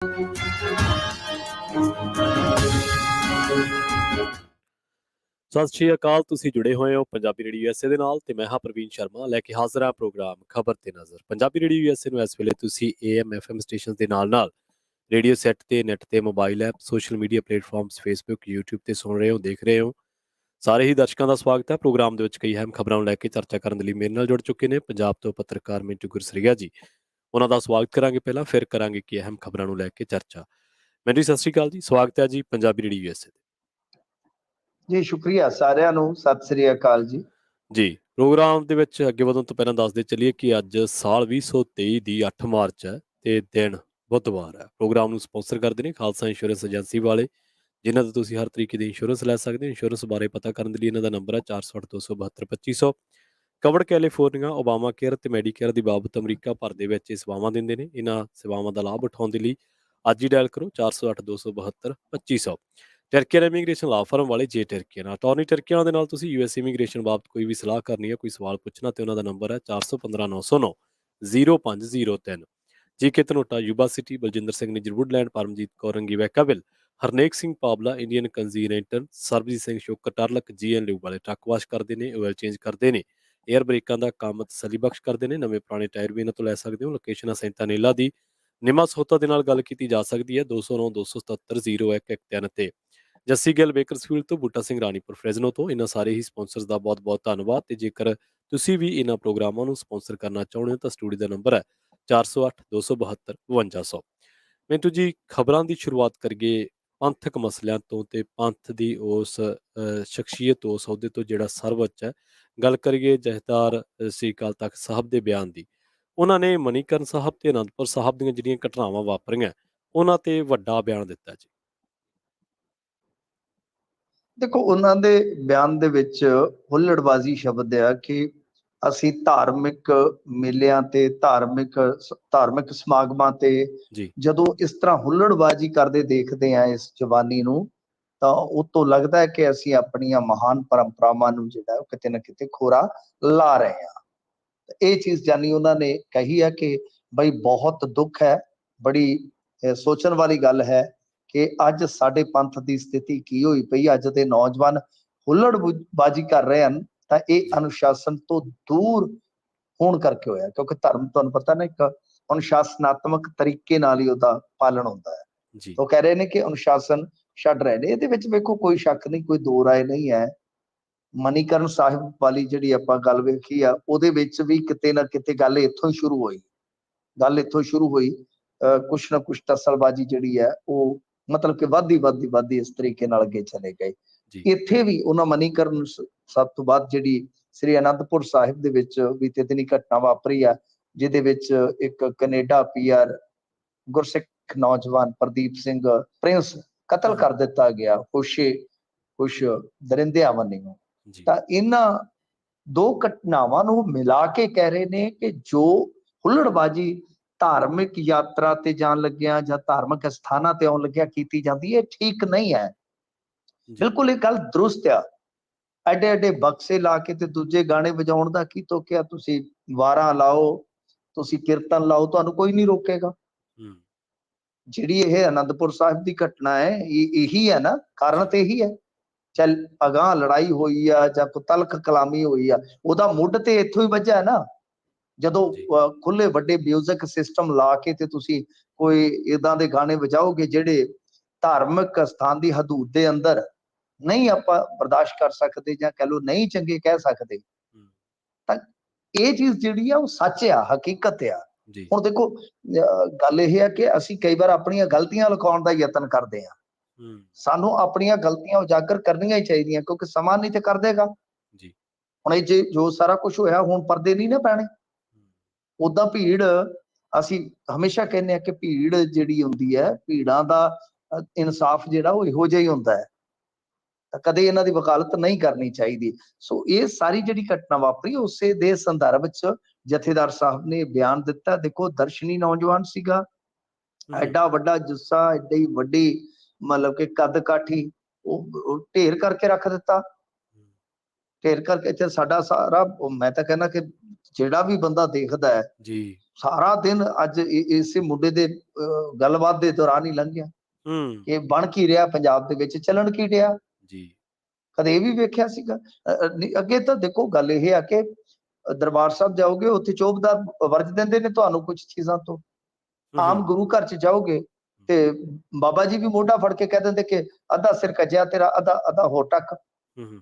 ਸਤਿ ਸ਼੍ਰੀ ਅਕਾਲ। ਤੁਸੀਂ ਜੁੜੇ ਹੋਏ ਹੋ ਪੰਜਾਬੀ ਰੇਡੀਓ USA ਦੇ ਨਾਲ ਤੇ ਮੈਂ ਹਾਂ ਪ੍ਰਵੀਨ ਸ਼ਰਮਾ ਲੈ ਕੇ ਹਾਜ਼ਰ ਹਾਂ ਪ੍ਰੋਗਰਾਮ ਖਬਰ ਤੇ ਨਜ਼ਰ। ਪੰਜਾਬੀ ਰੇਡੀਓ USA ਨੂੰ ਇਸ ਵੇਲੇ ਤੁਸੀਂ AM FM ਸਟੇਸ਼ਨ ਦੇ ਨਾਲ ਰੇਡੀਓ ਸੈੱਟ ਤੇ ਨੈੱਟ ਤੇ mobile app social media platforms Facebook YouTube ਤੇ ਸੁਣ ਰਹੇ ਹੋ ਦੇਖ ਰਹੇ ਹੋ। ਸਾਰੇ ਹੀ ਦਰਸ਼ਕਾਂ ਦਾ ਸਵਾਗਤ ਹੈ। ਪ੍ਰੋਗਰਾਮ ਦੇ ਵਿੱਚ ਕਈ ਅਹਿਮ ਖਬਰਾਂ ਨੂੰ ਲੈ ਕੇ ਚਰਚਾ ਕਰਨ ਦੇ ਲਈ ਮੇਰੇ ਨਾਲ ਜੁੜ ਚੁੱਕੇ ਨੇ ਪੰਜਾਬ ਤੋਂ ਪੱਤਰਕਾਰ ਮਿੰਟੂ ਗੁਰਸਰੀਆ ਜੀ। ਉਹਨਾਂ ਦਾ ਸਵਾਗਤ ਕਰਾਂਗੇ। ਪਹਿਲਾਂ ਫਿਰ ਕਰਾਂਗੇ ਕਿ ਅਹਿਮ ਖਬਰਾਂ ਨੂੰ ਲੈ ਕੇ ਚਰਚਾ। ਮਿੰਟੂ ਸਤਿ ਸ਼੍ਰੀ ਅਕਾਲ ਜੀ, ਸਵਾਗਤ ਹੈ ਜੀ ਪੰਜਾਬੀ ਰੇਡੀਓ USA ਜੀ ਸ਼ੁਕਰੀਆ ਸਾਰਿਆਂ ਨੂੰ, ਸਤਿ ਸ੍ਰੀ ਅਕਾਲ ਜੀ। ਜੀ ਪ੍ਰੋਗਰਾਮ ਦੇ ਵਿੱਚ ਅੱਗੇ ਵਧਣ ਤੋਂ ਪਹਿਲਾਂ ਦੱਸਦੇ ਚੱਲੀਏ ਕਿ ਅੱਜ ਸਾਲ 2023 ਦੀ 8 ਮਾਰਚ ਹੈ ਤੇ ਦਿਨ ਬੁੱਧਵਾਰ ਹੈ। ਪ੍ਰੋਗਰਾਮ ਨੂੰ ਸਪਾਂਸਰ ਕਰਦੇ ਨੇ ਖਾਲਸਾ ਇੰਸ਼ੋਰੈਂਸ ਏਜੰਸੀ ਵਾਲੇ, ਜਿਨ੍ਹਾਂ ਤੋਂ ਤੁਸੀਂ ਹਰ ਤਰੀਕੇ ਦੀ ਇੰਸ਼ੋਰੈਂਸ ਲੈ ਸਕਦੇ ਹੋ। ਇੰਸ਼ੋਰੈਂਸ ਬਾਰੇ ਪਤਾ ਕਰਨ ਦੇ ਲਈ ਇਹਨਾਂ ਦਾ ਨੰਬਰ ਹੈ 408-272-2500। ਕਵਰਡ ਕੈਲੀਫੋਰਨੀਆ, ਓਬਾਮਾ ਕੇਅਰ ਤੇ ਮੈਡੀਕੇਅਰ ਦੀ ਬਾਬਤ ਅਮਰੀਕਾ ਭਰ ਦੇ ਵਿੱਚ ਇਹ ਸੇਵਾਵਾਂ ਦਿੰਦੇ ਨੇ। ਇਹਨਾਂ ਸੇਵਾਵਾਂ ਦਾ ਲਾਭ ਉਠਾਉਣ ਦੇ ਲਈ ਅੱਜ ਹੀ ਡਾਇਲ ਕਰੋ 408-272-2500। ਟਰਕੀਅਨ ਇਮੀਗ੍ਰੇਸ਼ਨ ਲਾ ਫਰਮ ਵਾਲੇ ਜੇ ਟਰਕੀਅਨ ਅਟਾਰਨੀ ਟਰਕੀਆਂ ਦੇ ਨਾਲ ਤੁਸੀਂ US ਇਮੀਗ੍ਰੇਸ਼ਨ ਬਾਬਤ ਕੋਈ ਵੀ ਸਲਾਹ ਕਰਨੀ ਹੈ, ਕੋਈ ਸਵਾਲ ਪੁੱਛਣਾ, ਤੇ ਉਹਨਾਂ ਦਾ ਨੰਬਰ ਹੈ 415909-0503। G K Dhanota, Yuba City, Baljinder Singh Nijjar Woodland, Paramjit Kaur ਰੰਗੀਵਾ ਕਬਿਲ, Harnek Singh Pabla, Indian continental, Sarabjit Singh Shokar Turlock, GN ਲਿਊ ਵਾਲੇ ਟਰੱਕ ਵਾਸ਼ ਕਰਦੇ ਨੇ, ਆਇਲ ਚੇਂਜ ਕਰਦੇ ਨੇ, ਏਅਰ ਬ੍ਰੇਕਾਂ ਦਾ ਕੰਮ ਤਸੱਲੀ ਬਖਸ਼ ਕਰਦੇ ਨੇ। ਨਵੇਂ ਪੁਰਾਣੇ ਟਾਇਰ ਵੀ ਇਹਨਾਂ ਤੋਂ ਲੈ ਸਕਦੇ ਹੋ। ਲੋਕੇਸ਼ਨ ਸੈਂਤਾਨੇਲਾ ਦੀ ਨਿਮਾ ਸੋਤਾ ਦੇ ਨਾਲ ਗੱਲ ਕੀਤੀ ਜਾ ਸਕਦੀ ਹੈ 209-277-0113 ਤੇ। ਜੱਸੀ ਗਿੱਲ ਬੇਕਰਸਫੀਲਡ ਤੋਂ, ਬੂਟਾ ਸਿੰਘ ਰਾਣੀਪੁਰ ਫਰੈਜ਼ਨੋ ਤੋਂ। ਇਹਨਾਂ ਸਾਰੇ ਹੀ ਸਪਾਂਸਰਸ ਦਾ ਬਹੁਤ ਬਹੁਤ ਧੰਨਵਾਦ। ਤੇ ਜੇਕਰ ਤੁਸੀਂ ਵੀ ਇਹਨਾਂ ਪ੍ਰੋਗਰਾਮਾਂ ਨੂੰ ਸਪਾਂਸਰ ਕਰਨਾ ਚਾਹੁੰਦੇ ਹੋ ਤਾਂ ਸਟੂਡੀਓ ਦਾ ਨੰਬਰ ਹੈ 408-272-5200। ਮਿੰਟੂ ਜੀ, ਖਬਰਾਂ ਦੀ ਸ਼ੁਰੂਆਤ ਕਰੀਏ ਪੰਥਕ ਮਸਲਿਆਂ ਤੋਂ ਤੇ ਪੰਥ ਦੀ ਉਸ ਸ਼ਖਸੀਅਤ, ਉਸ ਅਹੁਦੇ ਤੋਂ ਜਿਹੜਾ ਸਰਵਉੱਚ ਹੈ। ਗੱਲ ਕਰੀਏ ਜਥੇਦਾਰ ਸ੍ਰੀ ਅਕਾਲ ਤਖਤ ਸਾਹਿਬ ਦੇ ਬਿਆਨ ਦੀ। ਉਹਨਾਂ ਨੇ ਮਨੀਕਰਨ ਸਾਹਿਬ ਤੇ ਅਨੰਦਪੁਰ ਸਾਹਿਬ ਦੀਆਂ ਜਿਹੜੀਆਂ ਘਟਨਾਵਾਂ ਵਾਪਰੀਆਂ ਉਹਨਾਂ ਤੇ ਵੱਡਾ ਬਿਆਨ ਦਿੱਤਾ ਜੀ। ਦੇਖੋ, ਉਹਨਾਂ ਦੇ ਬਿਆਨ ਦੇ ਵਿੱਚ ਹੁੱਲੜਬਾਜ਼ੀ ਸ਼ਬਦ ਆ ਕਿ ਅਸੀਂ ਧਾਰਮਿਕ ਮੇਲਿਆਂ ਤੇ ਧਾਰਮਿਕ ਸਮਾਗਮਾਂ ਤੇ ਜੀ ਜਦੋਂ ਇਸ ਤਰ੍ਹਾਂ ਹੁੱਲੜਬਾਜ਼ੀ ਕਰਦੇ ਦੇਖਦੇ ਆ ਇਸ ਜਵਾਨੀ ਨੂੰ, ਤਾਂ ਉਹ ਤੋਂ ਲੱਗਦਾ ਹੈ ਕਿ ਅਸੀਂ ਆਪਣੀਆਂ ਮਹਾਨ ਪਰੰਪਰਾਵਾਂ ਨੂੰ ਜਿਹੜਾ ਉਹ ਕਿਤੇ ਨਾ ਕਿਤੇ ਖੋਰਾ ਲਾ ਰਹੇ ਹਾਂ। ਇਹ ਚੀਜ਼ ਜਾਨੀ ਉਹਨਾਂ ਨੇ ਕਹੀ ਹੈ ਕਿ ਬਈ ਬਹੁਤ ਦੁੱਖ ਹੈ, ਬੜੀ ਸੋਚਣ ਵਾਲੀ ਗੱਲ ਹੈ ਕਿ ਅੱਜ ਸਾਡੇ ਪੰਥ ਦੀ ਸਥਿਤੀ ਕੀ ਹੋਈ ਪਈ। ਅੱਜ ਦੇ ਨੌਜਵਾਨ ਹੁੱਲੜਬਾਜ਼ੀ ਕਰ ਰਹੇ ਹਨ ਤਾਂ ਇਹ ਅਨੁਸ਼ਾਸਨ ਤੋਂ ਦੂਰ ਹੋਣ ਕਰਕੇ ਹੋਇਆ, ਕਿਉਂਕਿ ਧਰਮ ਤੁਹਾਨੂੰ ਪਤਾ ਨਾ ਇੱਕ ਅਨੁਸ਼ਾਸਨਾਤਮਕ ਤਰੀਕੇ ਨਾਲ ਹੀ ਉਹਦਾ ਪਾਲਣ ਹੁੰਦਾ ਹੈ। ਜੀ ਉਹ ਕਹਿ ਰਹੇ ਨੇ ਕਿ ਅਨੁਸ਼ਾਸਨ ਛੱਡ ਰਹੇ ਨੇ। ਇਹਦੇ ਵਿੱਚ ਵੇਖੋ ਕੋਈ ਸ਼ੱਕ ਨਹੀਂ, ਕੋਈ ਦੋ ਰਾਏ ਨਹੀਂ ਹੈ। ਮਨੀਕਰਨ ਸਾਹਿਬ ਵਾਲੀ ਜਿਹੜੀ ਆਪਾਂ ਗੱਲ ਵੇਖੀ ਆ, ਉਹਦੇ ਵਿੱਚ ਵੀ ਕਿਤੇ ਨਾ ਕਿਤੇ ਗੱਲ ਇੱਥੋਂ ਹੀ ਸ਼ੁਰੂ ਹੋਈ। ਕੁਛ ਨਾ ਕੁਛ ਟਸਲਬਾਜ਼ੀ ਜਿਹੜੀ ਹੈ ਉਹ ਮਤਲਬ ਕਿ ਵੱਧਦੀ ਇਸ ਤਰੀਕੇ ਨਾਲ ਅੱਗੇ ਚਲੇ ਗਏ। ਇੱਥੇ ਵੀ ਉਹਨਾਂ ਮਨੀਕਰਨ ਸਾਹਿਬ ਤੋਂ ਬਾਅਦ ਜਿਹੜੀ ਸ੍ਰੀ ਅਨੰਦਪੁਰ ਸਾਹਿਬ ਦੇ ਵਿੱਚ ਬੀਤੇ ਦਿਨੀ ਘਟਨਾ ਵਾਪਰੀ ਆ, ਜਿਹਦੇ ਵਿੱਚ ਇੱਕ ਕੈਨੇਡਾ PR ਗੁਰਸਿੱਖ ਨੌਜਵਾਨ ਪ੍ਰਦੀਪ ਸਿੰਘ ਪ੍ਰਿੰਸ ਕਤਲ ਕਰ ਦਿੱਤਾ ਗਿਆ ਕੁਛ ਦਰਿੰਦਿਆਂ ਵੱਲੋਂ। ਤਾਂ ਇਹਨਾਂ ਦੋ ਘਟਨਾਵਾਂ ਨੂੰ ਮਿਲਾ ਕੇ ਕਹਿ ਰਹੇ ਨੇ ਕਿ ਜੋ ਹੁੱਲੜਬਾਜ਼ੀ ਧਾਰਮਿਕ ਯਾਤਰਾ ਤੇ ਜਾਣ ਲੱਗਿਆ ਜਾਂ ਧਾਰਮਿਕ ਸਥਾਨਾਂ ਤੇ ਆਉਣ ਲੱਗਿਆ ਕੀਤੀ ਜਾਂਦੀ ਹੈ, ਠੀਕ ਨਹੀਂ ਹੈ। ਬਿਲਕੁਲ ਇਹ ਗੱਲ ਦਰੁਸਤ ਆ। ਐਡੇ ਬਕਸੇ ਲਾ ਕੇ ਤੇ ਦੂਜੇ ਗਾਣੇ ਵਜਾਉਣ ਦਾ ਕੀ ਤੋਕਿਆ? ਤੁਸੀਂ ਵਾਰਾਂ ਲਾਓ, ਤੁਸੀਂ ਕੀਰਤਨ ਲਾਓ, ਤੁਹਾਨੂੰ ਕੋਈ ਨਹੀਂ ਰੋਕੇਗਾ। ਜਿਹੜੀ ਇਹ ਅਨੰਦਪੁਰ ਸਾਹਿਬ ਦੀ ਘਟਨਾ ਹੈ, ਇਹੀ ਹੈ ਨਾ, ਕਾਰਨ ਤੇ ਇਹੀ ਹੈ। ਚੱਲ ਅਗਾਂਹ ਲੜਾਈ ਹੋਈ ਆ ਜਾਂ ਕੋਈ ਤਲਖ ਕਲਾਮੀ ਹੋਈ ਆ, ਉਹਦਾ ਮੁੱਢ ਤੇ ਇੱਥੋਂ ਹੀ ਵੱਜਾ ਹੈ ਨਾ। ਜਦੋਂ ਖੁੱਲੇ ਵੱਡੇ ਮਿਊਜ਼ਿਕ ਸਿਸਟਮ ਲਾ ਕੇ ਤੇ ਤੁਸੀਂ ਕੋਈ ਏਦਾਂ ਦੇ ਗਾਣੇ ਵਜਾਓਗੇ ਜਿਹੜੇ ਧਾਰਮਿਕ ਸਥਾਨ ਦੀ ਹਦੂਦ ਦੇ ਅੰਦਰ ਨਹੀਂ ਆਪਾਂ ਬਰਦਾਸ਼ਤ ਕਰ ਸਕਦੇ, ਜਾਂ ਕਹਿ ਲਓ ਨਹੀਂ ਚੰਗੇ ਕਹਿ ਸਕਦੇ, ਤਾਂ ਇਹ ਚੀਜ਼ ਜਿਹੜੀ ਆ ਉਹ ਸੱਚ ਆ, ਹਕੀਕਤ ਆ। ਹੁਣ ਦੇਖੋ, ਗੱਲ ਇਹ ਹੈ ਕਿ ਅਸੀਂ ਕਈ ਵਾਰ ਆਪਣੀਆਂ ਗਲਤੀਆਂ ਲੁਕਾਉਣ ਦਾ ਯਤਨ ਕਰਦੇ ਹਾਂ। ਸਾਨੂੰ ਆਪਣੀਆਂ ਗਲਤੀਆਂ ਉਜਾਗਰ ਕਰਨੀਆਂ ਹੀ ਚਾਹੀਦੀਆਂ, ਕਿਉਂਕਿ ਸਮਾਂ ਨਹੀਂ ਤੇ ਕਰ ਦੇਗਾ। ਹੁਣ ਇਹ ਜੋ ਸਾਰਾ ਕੁਝ ਹੋਇਆ, ਹੁਣ ਪਰਦੇ ਨਹੀਂ ਨਾ ਪੈਣੇ। ਉਦਾਂ ਭੀੜ, ਅਸੀਂ ਹਮੇਸ਼ਾ ਕਹਿੰਦੇ ਹਾਂ ਕਿ ਭੀੜ ਜਿਹੜੀ ਹੁੰਦੀ ਹੈ, ਭੀੜਾਂ ਦਾ ਇਨਸਾਫ ਜਿਹੜਾ ਉਹ ਇਹੋ ਜਿਹਾ ਹੀ ਹੁੰਦਾ ਹੈ, ਤਾਂ ਕਦੇ ਇਹਨਾਂ ਦੀ ਵਕਾਲਤ ਨਹੀਂ ਕਰਨੀ ਚਾਹੀਦੀ। ਸੋ ਇਹ ਸਾਰੀ ਜਿਹੜੀ ਘਟਨਾ ਵਾਪਰੀ, ਉਸੇ ਦੇ ਸੰਦਰਭ ਚ ਜਥੇਦਾਰ ਸਾਹਿਬ ਨੇ ਬਿਆਨ ਦਿੱਤਾ। ਦੇਖੋ, ਦਰਸ਼ਨੀ ਨੌਜਵਾਨ ਸੀਗਾ, ਐਡਾ ਵੱਡਾ ਜੁੱਸਾ, ਐਡੀ ਵੱਡੀ ਮਤਲਬ ਕਿ ਕੱਦ ਕਾਠੀ, ਉਹ ਢੇਰ ਕਰਕੇ ਰੱਖ ਦਿੱਤਾ। ਢੇਰ ਕਰਕੇ ਇੱਥੇ ਸਾਡਾ ਸਾਰਾ, ਮੈਂ ਤਾਂ ਕਹਿੰਦਾ ਕਿ ਜਿਹੜਾ ਵੀ ਬੰਦਾ ਦੇਖਦਾ ਹੈ ਜੀ। ਸਾਰਾ ਦਿਨ ਅੱਜ ਇਸੇ ਮੁੰਡੇ ਦੇ ਗੱਲਬਾਤ ਦੇ ਦੌਰਾਨ ਹੀ ਲੰਘ ਗਿਆ ਹੂੰ। ਕਿ ਬਣ ਕੀ ਰਿਹਾ ਪੰਜਾਬ ਦੇ ਵਿੱਚ, ਚੱਲਣ ਕੀ ਰਿਹਾ। ਜੀ। ਕਦੇ ਇਹ ਵੀ ਵੇਖਿਆ ਸੀਗਾ? ਅੱਗੇ ਤਾਂ ਦੇਖੋ ਗੱਲ ਇਹ ਆ ਕਿ ਦਰਬਾਰ ਸਾਹਿਬ ਜਾਓਗੇ ਉੱਥੇ ਚੋਬਦਾਰ ਵਰਜ ਦਿੰਦੇ ਨੇ ਤੁਹਾਨੂੰ ਕੁਝ ਚੀਜ਼ਾਂ ਤੋਂ। ਆਮ ਗੁਰੂ ਘਰ ਚ ਜਾਓਗੇ ਤੇ ਬਾਬਾ ਜੀ ਵੀ ਮੋਢਾ ਫੜ ਕੇ ਕਹਿ ਦਿੰਦੇ ਕਿ ਅੱਧਾ ਸਿਰ ਕੱਜਿਆ ਤੇਰਾ, ਅੱਧਾ ਅੱਧਾ ਹੋਰ ਟੱਕ। ਹੂੰ।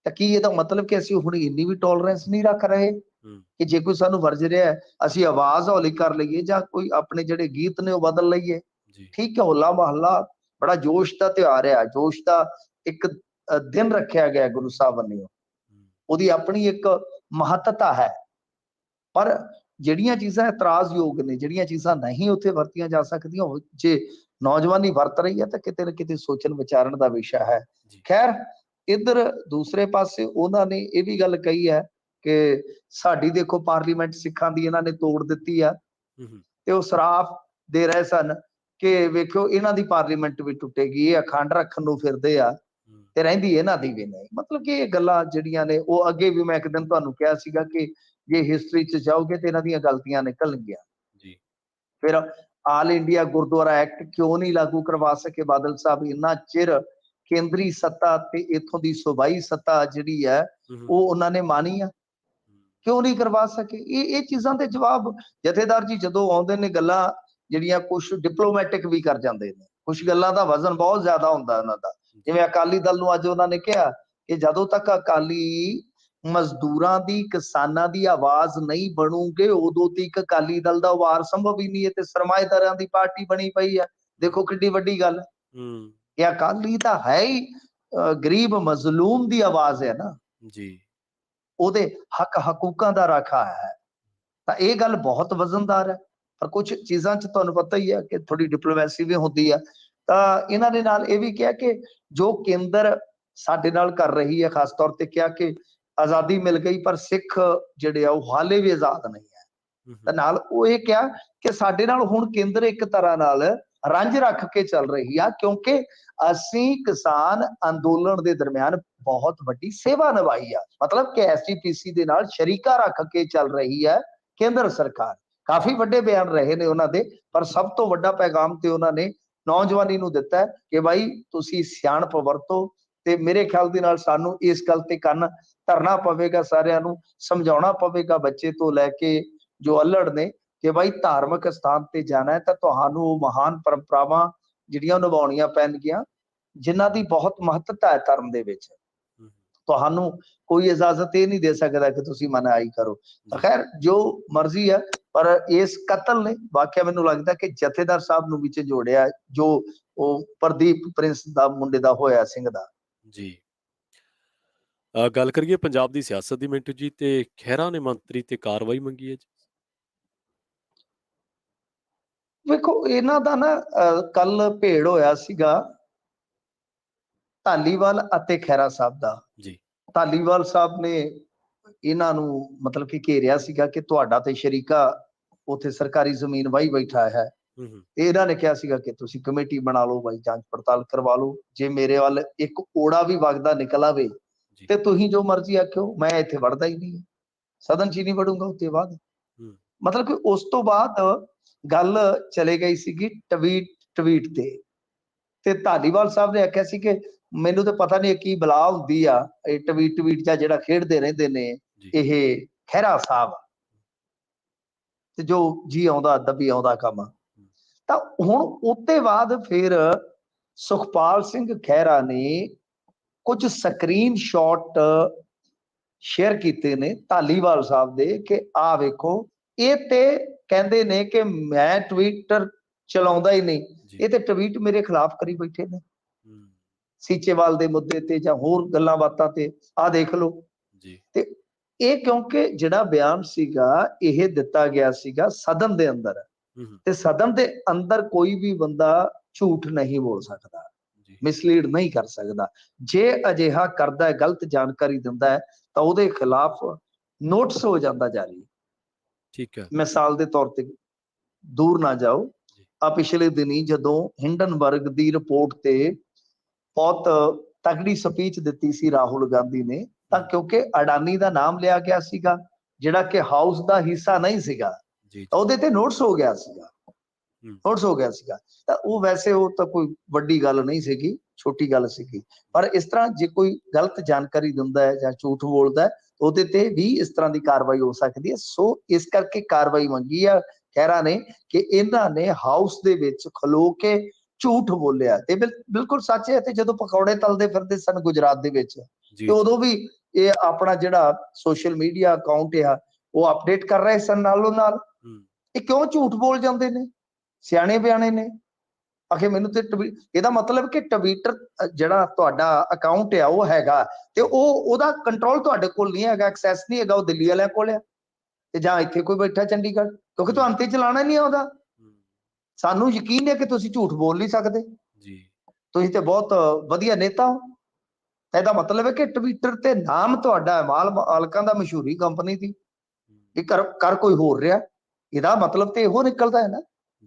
ਤਾਂ ਕੀ ਇਹਦਾ ਮਤਲਬ ਕਿ ਅਸੀਂ ਹੁਣ ਇੰਨੀ ਵੀ ਟੋਲਰੈਂਸ ਨਹੀਂ ਰੱਖ ਰਹੇ ਕਿ ਜੇ ਕੋਈ ਸਾਨੂੰ ਵਰਜ ਰਿਹਾ ਹੈ ਅਸੀਂ ਆਵਾਜ਼ ਹੌਲੀ ਕਰ ਲਈਏ ਜਾਂ ਕੋਈ ਆਪਣੇ ਜਿਹੜੇ ਗੀਤ ਨੇ ਉਹ ਬਦਲ ਲਈਏ? ਜੀ। ਠੀਕ ਹੈ, ਹੋਲਾ ਮਹੱਲਾ ਬੜਾ ਜੋਸ਼ ਦਾ ਤਿਉਹਾਰ ਹੈ, ਜੋਸ਼ ਦਾ ਇੱਕ ਦਿਨ ਰੱਖਿਆ ਗਿਆ ਗੁਰੂ ਸਾਹਿਬ ਵੱਲੋਂ, ਉਹਦੀ ਆਪਣੀ ਇੱਕ ਮਹੱਤਤਾ ਹੈ। ਪਰ ਜਿਹੜੀਆਂ ਚੀਜ਼ਾਂ ਇਤਰਾਜ਼ਯੋਗ ਨੇ, ਜਿਹੜੀਆਂ ਚੀਜ਼ਾਂ ਨਹੀਂ ਉੱਥੇ ਵਰਤੀਆਂ ਜਾ ਸਕਦੀਆਂ, ਉਹ ਜੇ ਨੌਜਵਾਨੀ ਵਰਤ ਰਹੀ ਹੈ ਤਾਂ ਕਿਤੇ ਨਾ ਕਿਤੇ ਸੋਚਣ ਵਿਚਾਰਨ ਦਾ ਵਿਸ਼ਾ ਹੈ। ਜੀ। ਖੈਰ, ਇੱਧਰ ਦੂਸਰੇ ਪਾਸੇ ਉਹਨਾਂ ਨੇ ਇਹ ਵੀ ਗੱਲ ਕਹੀ ਹੈ ਕਿ ਸਾਡੀ ਦੇਖੋ ਪਾਰਲੀਮੈਂਟ ਸਿੱਖਾਂ ਦੀ ਇਹਨਾਂ ਨੇ ਤੋੜ ਦਿੱਤੀ ਆ, ਤੇ ਉਹ ਸਰਾਫ ਦੇ ਰਹੇ ਸਨ ਕਿ ਵੇਖਿਓ ਇਹਨਾਂ ਦੀ ਪਾਰਲੀਮੈਂਟ ਵੀ ਟੁੱਟੇਗੀ, ਇਹ ਅਖੰਡ ਰੱਖਣ ਨੂੰ ਫਿਰਦੇ ਆ ਤੇ ਰਹਿੰਦੀ ਇਹਨਾਂ ਦੀ ਵੀ ਨਹੀਂ। ਮਤਲਬ ਕਿ ਇਹ ਗੱਲਾਂ ਜਿਹੜੀਆਂ ਨੇ ਉਹ ਅੱਗੇ ਵੀ ਮੈਂ ਇੱਕ ਦਿਨ ਤੁਹਾਨੂੰ ਕਿਹਾ ਸੀਗਾ ਕਿ ਜੇ ਹਿਸਟਰੀ ਚ ਜਾਓਗੇ ਤੇ ਇਹਨਾਂ ਦੀਆਂ ਗਲਤੀਆਂ ਨਿਕਲਣਗੀਆਂ। ਜੀ। ਫਿਰ ਆਲ ਇੰਡੀਆ ਗੁਰਦੁਆਰਾ ਐਕਟ ਕਿਉਂ ਨਹੀਂ ਲਾਗੂ ਕਰਵਾ ਸਕੇ ਬਾਦਲ ਸਾਹਿਬ? ਇੰਨਾ ਚਿਰ ਕੇਂਦਰੀ ਸੱਤਾ ਤੇ ਇਥੋਂ ਦੀ ਸੂਬਾਈ ਸੱਤਾ ਜਿਹੜੀ ਹੈ ਉਹ ਉਹਨਾਂ ਨੇ ਮਾਨੀ ਆ, ਕਿਉਂ ਨਹੀਂ ਕਰਵਾ ਸਕੇ? ਇਹ ਚੀਜ਼ਾਂ ਦੇ ਜਵਾਬ ਜਥੇਦਾਰ ਜੀ ਜਦੋਂ ਆਉਂਦੇ ਨੇ, ਗੱਲਾਂ ਜਿਹੜੀਆਂ ਕੁਝ ਡਿਪਲੋਮੈਟਿਕ ਵੀ ਕਰ ਜਾਂਦੇ ਨੇ, ਕੁਝ ਗੱਲਾਂ ਦਾ ਵਜ਼ਨ ਬਹੁਤ ਜ਼ਿਆਦਾ ਹੁੰਦਾ ਉਹਨਾਂ ਦਾ। ਜਿਵੇਂ ਅਕਾਲੀ ਦਲ ਨੂੰ ਅੱਜ ਉਹਨਾਂ ਨੇ ਕਿਹਾ ਕਿ ਜਦੋਂ ਤੱਕ ਅਕਾਲੀ ਮਜ਼ਦੂਰਾਂ ਦੀ, ਕਿਸਾਨਾਂ ਦੀ ਆਵਾਜ਼ ਨਹੀਂ ਬਣੂਗੇ ਉਦੋਂ ਤੱਕ ਅਕਾਲੀ ਦਲ ਦਾ ਵਾਰ ਸੰਭਵ ਹੀ ਨਹੀਂ ਹੈ, ਤੇ ਸਰਮਾਏਦਾਰਾਂ ਦੀ ਪਾਰਟੀ ਬਣੀ ਪਈ ਹੈ। ਦੇਖੋ ਕਿੱਡੀ ਵੱਡੀ ਗੱਲ। ਇਹ ਅਕਾਲੀ ਤਾਂ ਹੈ ਹੀ ਗਰੀਬ ਮਜ਼ਲੂਮ ਦੀ ਆਵਾਜ਼ ਹੈ ਨਾ ਜੀ, ਉਹਦੇ ਹੱਕ ਹਕੂਕਾਂ ਦਾ ਰਾਖਾ ਹੈ। ਤਾਂ ਇਹ ਗੱਲ ਬਹੁਤ ਵਜ਼ਨਦਾਰ ਹੈ। ਪਰ ਕੁਝ ਚੀਜ਼ਾਂ 'ਚ ਤੁਹਾਨੂੰ ਪਤਾ ਹੀ ਹੈ ਕਿ ਥੋੜੀ ਡਿਪਲੋਮੈਸੀ ਵੀ ਹੁੰਦੀ ਹੈ। ਤਾਂ ਇਹਨਾਂ ਦੇ ਨਾਲ ਇਹ ਵੀ ਕਿਹਾ ਕਿ ਜੋ ਕੇਂਦਰ ਸਾਡੇ ਨਾਲ ਕਰ ਰਹੀ ਹੈ, ਖਾਸ ਤੌਰ ਤੇ ਕਿਹਾ ਕਿ ਆਜ਼ਾਦੀ ਮਿਲ ਗਈ ਪਰ ਸਿੱਖ ਜਿਹੜੇ ਆ ਉਹ ਹਾਲੇ ਵੀ ਆਜ਼ਾਦ ਨਹੀਂ ਹੈ। ਤਾਂ ਨਾਲ ਉਹ ਇਹ ਕਿਹਾ ਕਿ ਸਾਡੇ ਨਾਲ ਹੁਣ ਕੇਂਦਰ ਇੱਕ ਤਰ੍ਹਾਂ ਨਾਲ ਰੰਝ ਰੱਖ ਕੇ ਚੱਲ ਰਹੀ ਆ, ਕਿਉਂਕਿ ਅਸੀਂ ਕਿਸਾਨ ਅੰਦੋਲਨ ਦੇ ਦਰਮਿਆਨ ਬਹੁਤ ਵੱਡੀ ਸੇਵਾ ਨਿਭਾਈ ਆ। ਮਤਲਬ ਕਿ ਐਸਜੀਪੀਸੀ ਦੇ ਨਾਲ ਸ਼ਰੀਕਾ ਰੱਖ ਕੇ ਚੱਲ ਰਹੀ ਹੈ ਕੇਂਦਰ ਸਰਕਾਰ। ਕਾਫੀ ਵੱਡੇ ਬਿਆਨ ਰਹੇ ਨੇ ਉਹਨਾਂ ਦੇ, ਪਰ ਸਭ ਤੋਂ ਵੱਡਾ ਪੈਗਾਮ ਤੇ ਉਹਨਾਂ ਨੇ ਨੌਜਵਾਨੀ ਨੂੰ ਦਿੱਤਾ ਕਿ ਭਾਈ ਤੁਸੀਂ ਸਿਆਣਪ ਵਰਤੋ, ਤੇ ਮੇਰੇ ਖਿਆਲ ਦੇ ਨਾਲ ਸਾਨੂੰ ਇਸ ਗੱਲ ਤੇ ਕੰਨ ਧਰਨਾ ਪਵੇਗਾ, ਸਾਰਿਆਂ ਨੂੰ ਸਮਝਾਉਣਾ ਪਵੇਗਾ, ਬੱਚੇ ਤੋਂ ਲੈ ਕੇ ਜੋ ਅਲੜ ਨੇ, ਕਿ ਭਾਈ ਧਾਰਮਿਕ ਸਥਾਨ ਤੇ ਜਾਣਾ ਹੈ ਤਾਂ ਤੁਹਾਨੂੰ ਉਹ ਮਹਾਨ ਪਰੰਪਰਾਵਾਂ ਜਿਹੜੀਆਂ ਨਿਭਾਉਣੀਆਂ ਪੈਣਗੀਆਂ, ਜਿਨ੍ਹਾਂ ਦੀ ਬਹੁਤ ਮਹੱਤਤਾ ਹੈ ਧਰਮ ਦੇ ਵਿੱਚ। ਤੁਹਾਨੂੰ ਕੋਈ ਇਜਾਜ਼ਤ ਇਹ ਨਹੀਂ ਦੇ ਸਕਦਾ ਕਿ ਤੁਸੀਂ ਮਨਾਈ ਕਰੋ। ਤਾਂ ਖੈਰ ਜੋ ਮਰਜ਼ੀ ਹੈ, ਪਰ ਇਸ ਕਤਲ ਨੇ ਵਾਕਿਆ ਮੈਨੂੰ ਲੱਗਦਾ ਕਿ ਜਥੇਦਾਰ ਸਾਹਿਬ ਨੂੰ ਵਿੱਚ ਜੋੜਿਆ, ਜੋ ਉਹ ਪ੍ਰਦੀਪ ਪ੍ਰਿੰਸ ਦਾ ਮੁੰਡੇ ਦਾ ਹੋਇਆ ਸਿੰਘ ਦਾ। ਜੀ, ਗੱਲ ਕਰੀਏ ਪੰਜਾਬ ਦੀ ਸਿਆਸਤ ਦੀ ਮਿੰਟੂ ਜੀ, ਤੇ ਖਹਿਰਾ ਨੇ ਮੰਤਰੀ ਤੇ ਕਾਰਵਾਈ ਮੰਗੀ ਹੈ ਜੀ। ਵੇਖੋ ਇਹਨਾਂ ਦਾ ਨਾ ਕੱਲ ਭੇੜ ਹੋਇਆ ਸੀਗਾ ਧਾਲੀਵਾਲ ਅਤੇ ਖਹਿਰਾ ਸਾਹਿਬ ਦਾ। ਜੀ। ਧਾਲੀਵਾਲ ਸਾਹਿਬ ਨੇ ਇਹਨਾਂ ਨੂੰ ਮਤਲਬ ਕਿ ਘੇਰਿਆ ਸੀਗਾ ਕਿ ਤੁਹਾਡਾ ਤੇ ਸ਼ਰੀਕਾ ਉੱਥੇ ਸਰਕਾਰੀ ਜ਼ਮੀਨ ਵਾਹੀ ਬੈਠਾ ਹੈ। ਇਹਨਾਂ ਨੇ ਕਿਹਾ ਸੀਗਾ ਕਿ ਤੁਸੀਂ ਕਮੇਟੀ ਬਣਾ ਲਓ ਬਾਈ, ਜਾਂਚ ਪੜਤਾਲ ਕਰਵਾ ਲਓ, ਜੇ ਮੇਰੇ ਵੱਲ ਇੱਕ ਓੜਾ ਵੀ ਵਗਦਾ ਨਿਕਲ ਆਵੇ ਤੇ ਤੁਸੀਂ ਜੋ ਮਰਜ਼ੀ ਆਖਿਓ, ਮੈਂ ਇੱਥੇ ਵੜਦਾ ਹੀ ਨਹੀਂ, ਸਦਨ 'ਚ ਹੀ ਨਹੀਂ ਵੜੂੰਗਾ। ਉਸ ਤੋਂ ਬਾਅਦ ਮਤਲਬ ਕਿ ਉਸ ਤੋਂ ਬਾਅਦ ਗੱਲ ਚਲੇ ਗਈ ਸੀਗੀ ਟਵੀਟ ਤੇ ਧਾਲੀਵਾਲ ਸਾਹਿਬ ਨੇ ਆਖਿਆ ਸੀ ਕਿ ਮੈਨੂੰ ਤਾਂ ਪਤਾ ਨਹੀਂ ਕੀ ਬਲਾ ਹੁੰਦੀ ਆ ਇਹ ਟਵੀਟ ਜਾਂ ਜਿਹੜਾ ਖੇਡਦੇ ਰਹਿੰਦੇ ਨੇ ਇਹ ਖਹਿਰਾ ਸਾਹਿਬ, ਤੇ ਜੋ ਜੀ ਆਉਂਦਾ ਦੱਬੀ ਆਉਂਦਾ ਕੰਮ। ਤਾਂ ਹੁਣ ਉਹਦੇ ਬਾਅਦ ਫਿਰ ਸੁਖਪਾਲ ਸਿੰਘ ਖਹਿਰਾ ਨੇ ਕੁਝ ਸਕਰੀਨ ਸ਼ਾਟ ਸ਼ੇਅਰ ਕੀਤੇ ਨੇ ਧਾਲੀਵਾਲ ਸਾਹਿਬ ਦੇ ਕਿ ਆਹ ਵੇਖੋ, ਇਹ ਤੇ ਕਹਿੰਦੇ ਨੇ ਕਿ ਮੈਂ ਟਵਿੱਟਰ ਚਲਾਉਂਦਾ ਹੀ ਨਹੀਂ, ਇਹ ਤੇ ਟਵੀਟ ਮੇਰੇ ਖਿਲਾਫ ਕਰੀ ਬੈਠੇ ਨੇ ਸੀਚੇਵਾਲ ਦੇ ਮੁੱਦੇ ਤੇ ਜਾਂ ਹੋਰ ਗੱਲਾਂ ਬਾਤਾਂ ਤੇ, ਆਹ ਦੇਖ ਲਓ। ਤੇ ਇਹ ਕਿਉਂਕਿ ਜਿਹੜਾ ਬਿਆਨ ਸੀਗਾ ਇਹ ਦਿੱਤਾ ਗਿਆ ਸੀਗਾ ਸਦਨ ਦੇ ਅੰਦਰ, ਤੇ ਸਦਨ ਦੇ ਅੰਦਰ ਕੋਈ ਵੀ ਬੰਦਾ ਝੂਠ ਨਹੀਂ ਬੋਲ ਸਕਦਾ, ਮਿਸਲੀਡ ਨਹੀਂ ਕਰ ਸਕਦਾ। ਜੇ ਅਜਿਹਾ ਕਰਦਾ ਹੈ, ਗਲਤ ਜਾਣਕਾਰੀ ਦਿੰਦਾ ਹੈ, ਤਾਂ ਉਹਦੇ ਖਿਲਾਫ ਨੋਟਿਸ ਹੋ ਜਾਂਦਾ ਜਾਰੀ। ਠੀਕ ਹੈ। ਮਿਸਾਲ ਦੇ ਤੌਰ ਤੇ ਦੂਰ ਨਾ ਜਾਓ, ਆ ਪਿਛਲੇ ਦਿਨੀ ਜਦੋਂ ਹਿੰਡਨਬਰਗ ਦੀ ਰਿਪੋਰਟ ਤੇ ਬਹੁਤ ਤਗੜੀ ਸਪੀਚ ਦਿੱਤੀ ਸੀ ਰਾਹੁਲ ਗਾਂਧੀ ਨੇ, ਤਾਂ ਕਿਉਂਕਿ ਅਡਾਨੀ ਦਾ ਨਾਮ ਲਿਆ ਗਿਆ ਸੀਗਾ, ਜਿਹੜਾ ਕਿ ਹਾਊਸ ਦਾ ਹਿੱਸਾ ਨਹੀਂ ਸੀਗਾ, ਜੀ ਤਾਂ ਉਹਦੇ ਤੇ ਨੋਟਿਸ ਹੋ ਗਿਆ ਸੀਗਾ, ਹੂੰ ਨੋਟਿਸ ਹੋ ਗਿਆ ਸੀਗਾ। ਤਾਂ ਉਹ ਵੈਸੇ ਉਹ ਤਾਂ ਕੋਈ ਵੱਡੀ ਗੱਲ ਨਹੀਂ ਸੀਗੀ, ਛੋਟੀ ਗੱਲ ਸੀਗੀ। ਪਰ ਇਸ ਤਰ੍ਹਾਂ ਜੇ ਕੋਈ ਗਲਤ ਜਾਣਕਾਰੀ ਦਿੰਦਾ ਹੈ ਜਾਂ ਝੂਠ ਬੋਲਦਾ ਹੈ, ਉਹਦੇ ਤੇ ਵੀ ਇਸ ਤਰ੍ਹਾਂ ਦੀ ਕਾਰਵਾਈ ਹੋ ਸਕਦੀ ਹੈ। ਸੋ ਇਸ ਕਰਕੇ ਕਾਰਵਾਈ ਮੰਗੀ ਆ ਖਹਿਰਾ ਨੇ ਕਿ ਇਹਨਾਂ ਨੇ ਹਾਊਸ ਦੇ ਵਿੱਚ ਖਲੋ ਕੇ ਝੂਠ ਬੋਲਿਆ, ਤੇ ਬਿਲਕੁਲ ਸੱਚ ਹੈ। ਤੇ ਜਦੋਂ ਪਕੌੜੇ ਤਲਦੇ ਫਿਰਦੇ ਸਨ ਗੁਜਰਾਤ ਦੇ ਵਿੱਚ, ਜੀ ਤੇ ਉਦੋਂ ਵੀ ਇਹ ਆਪਣਾ ਜਿਹੜਾ ਸੋਸ਼ਲ ਮੀਡੀਆ ਅਕਾਊਂਟ ਆ ਉਹ ਅਪਡੇਟ ਕਰ ਰਹੇ ਸਨ ਨਾਲੋਂ ਨਾਲ। ਹੂੰ ਇਹ ਕਿਉਂ ਝੂਠ ਬੋਲ ਜਾਂਦੇ ਨੇ? ਸਿਆਣੇ ਬਿਆਣੇ ਨੇ। ਆਖੇ ਮੈਨੂੰ ਤੇ ਇਹਦਾ ਮਤਲਬ ਕਿ ਟਵਿੱਟਰ ਜਿਹੜਾ ਤੁਹਾਡਾ ਅਕਾਊਂਟ ਆ ਉਹ ਹੈਗਾ, ਤੇ ਉਹਦਾ ਕੰਟਰੋਲ ਤੁਹਾਡੇ ਕੋਲ ਨਹੀਂ ਹੈਗਾ, ਐਕਸੈਸ ਨਹੀਂ ਹੈਗਾ, ਉਹ ਦਿੱਲੀ ਵਾਲਿਆਂ ਕੋਲ ਆ, ਤੇ ਜਾਂ ਇੱਥੇ ਕੋਈ ਬੈਠਾ ਚੰਡੀਗੜ੍ਹ, ਕਿਉਂਕਿ ਤੁਹਾਨੂੰ ਤੇ ਚਲਾਣਾ ਨਹੀਂ ਆਉਂਦਾ। ਸਾਨੂੰ ਯਕੀਨ ਹੈ ਕਿ ਤੁਸੀਂ ਝੂਠ ਬੋਲ ਨਹੀਂ ਸਕਦੇ, ਜੀ ਤੁਸੀਂ ਤੇ ਬਹੁਤ ਵਧੀਆ ਨੇਤਾ ਹੋ। ਇਹਦਾ ਮਤਲਬ ਹੈ ਕਿ ਟਵਿੱਟਰ ਤੇ ਨਾਮ ਤੁਹਾਡਾ ਹੈ, ਮਾਲਕਾਂ ਦਾ, ਮਸ਼ਹੂਰੀ ਕੰਪਨੀ ਦੀ, ਇਹ ਕਰ ਕੋਈ ਹੋਰ ਰਿਹਾ। ਇਹਦਾ ਮਤਲਬ ਤੇ ਇਹੋ ਨਿਕਲਦਾ ਹੈ ਨਾ।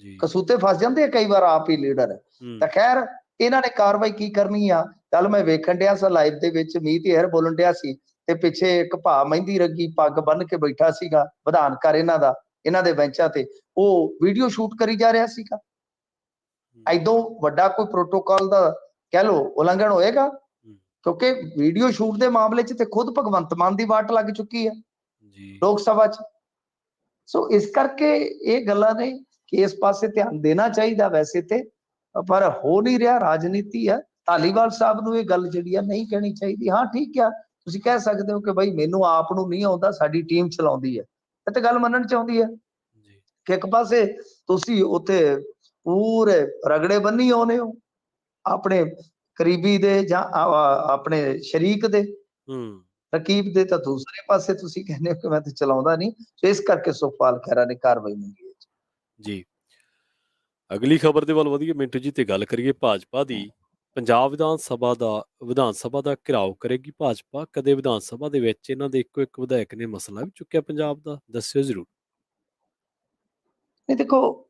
ਜੀ ਕਸੂਤੇ ਫਸ ਜਾਂਦੇ ਆ ਕਈ ਵਾਰ ਆਪ ਹੀ ਲੀਡਰ। ਤਾਂ ਖੈਰ ਇਹਨਾਂ ਨੇ ਕਾਰਵਾਈ ਕੀ ਕਰਨੀ ਆ। ਕੱਲ ਮੈਂ ਵੇਖਣ ਡਿਆ ਸੀ ਲਾਈਵ ਦੇ ਵਿੱਚ, ਮੀਤ ਹੇਅਰ ਬੋਲਣ ਡਿਆ ਸੀ, ਤੇ ਪਿੱਛੇ ਇੱਕ ਭਾ ਮਹਿੰਦੀ ਰੱਗੀ ਪੱਗ ਬੰਨ ਕੇ ਬੈਠਾ ਸੀਗਾ ਵਿਧਾਨ ਘਰ ਇਹਨਾਂ ਦਾ, ਇਹਨਾਂ ਦੇ ਬੈਂਚਾਂ ਤੇ, ਉਹ ਵੀਡੀਓ ਸ਼ੂਟ ਕਰੀ ਜਾ ਰਿਹਾ ਸੀਗਾ। ਐਦੋਂ ਵੱਡਾ ਕੋਈ ਪ੍ਰੋਟੋਕਾਲ ਦਾ ਕਹਿ ਲੋ ਉਲੰਘਣ ਹੋਏਗਾ? ਕਿਉਂਕਿ ਵੀਡੀਓ ਸ਼ੂਟ ਦੇ ਮਾਮਲੇ 'ਚ ਤੇ ਖੁਦ ਭਗਵੰਤ ਮਾਨ ਦੀ ਵਾਟ ਲੱਗ ਚੁੱਕੀ ਹੈ ਲੋਕ ਸਭਾ 'ਚ। ਸੋ ਇਸ ਕਰਕੇ ਇਹ ਗੱਲਾਂ ਨੇ ਕਿ ਇਸ ਪਾਸੇ ਧਿਆਨ ਦੇਣਾ ਚਾਹੀਦਾ ਵੈਸੇ ਤੇ, ਪਰ ਹੋ ਨਹੀਂ ਰਿਹਾ। ਰਾਜਨੀਤੀ ਹੈ। ਧਾਲੀਵਾਲ ਸਾਹਿਬ ਨੂੰ ਇਹ ਗੱਲ ਜਿਹੜੀ ਆ ਨਹੀਂ ਕਹਿਣੀ ਚਾਹੀਦੀ। ਹਾਂ ਠੀਕ ਆ, ਤੁਸੀਂ ਕਹਿ ਸਕਦੇ ਹੋ ਕਿ ਬਈ ਮੈਨੂੰ ਆਪ ਨੂੰ ਨਹੀਂ ਆਉਂਦਾ, ਸਾਡੀ ਟੀਮ ਚਲਾਉਂਦੀ ਹੈ, ਇਹ ਤੇ ਗੱਲ ਮੰਨਣ ਚਾਹੁੰਦੀ ਹੈ ਕਿ ਇੱਕ ਪਾਸੇ ਤੁਸੀਂ ਉੱਥੇ ਪੂਰੇ ਰਗੜੇ ਬੰਨੀ ਆਉਨੇ ਹੋ ਆਪਣੇ ਕਰੀਬੀ ਦੇ ਜਾਂ ਆਪਣੇ ਸ਼ਰੀਕ ਦੇ, ਰਕੀਬ ਦੇ, ਤਾਂ ਦੂਸਰੇ ਪਾਸੇ ਤੁਸੀਂ ਕਹਿੰਦੇ ਹੋ ਕਿ ਮੈਂ ਤੇ ਚਲਾਉਂਦਾ ਨਹੀਂ। ਸੋ ਇਸ ਕਰਕੇ ਸੁਖਪਾਲ ਖਹਿਰਾ ਨੇ ਕਾਰਵਾਈ ਮੰਗੀ ਹੈ ਜੀ। ਅਗਲੀ ਖਬਰ ਦੇ ਵੱਲ ਵਧੀਏ ਮਿੰਟੂ ਜੀ, ਤੇ ਗੱਲ ਕਰੀਏ ਭਾਜਪਾ ਦੀ। ਪੰਜਾਬ ਵਿਧਾਨ ਸਭਾ ਦਾ ਘਿਰਾਓ ਕਰੇਗੀ ਭਾਜਪਾ। ਕਦੇ ਵਿਧਾਨ ਸਭਾ ਦੇ ਵਿੱਚ ਇਹਨਾਂ ਦੇ ਇੱਕੋ ਇੱਕ ਵਿਧਾਇਕ ਨੇ ਮਸਲਾ ਵੀ ਚੁੱਕਿਆ ਪੰਜਾਬ ਦਾ? ਦੱਸਿਓ ਜ਼ਰੂਰ। ਨਹੀਂ ਦੇਖੋ,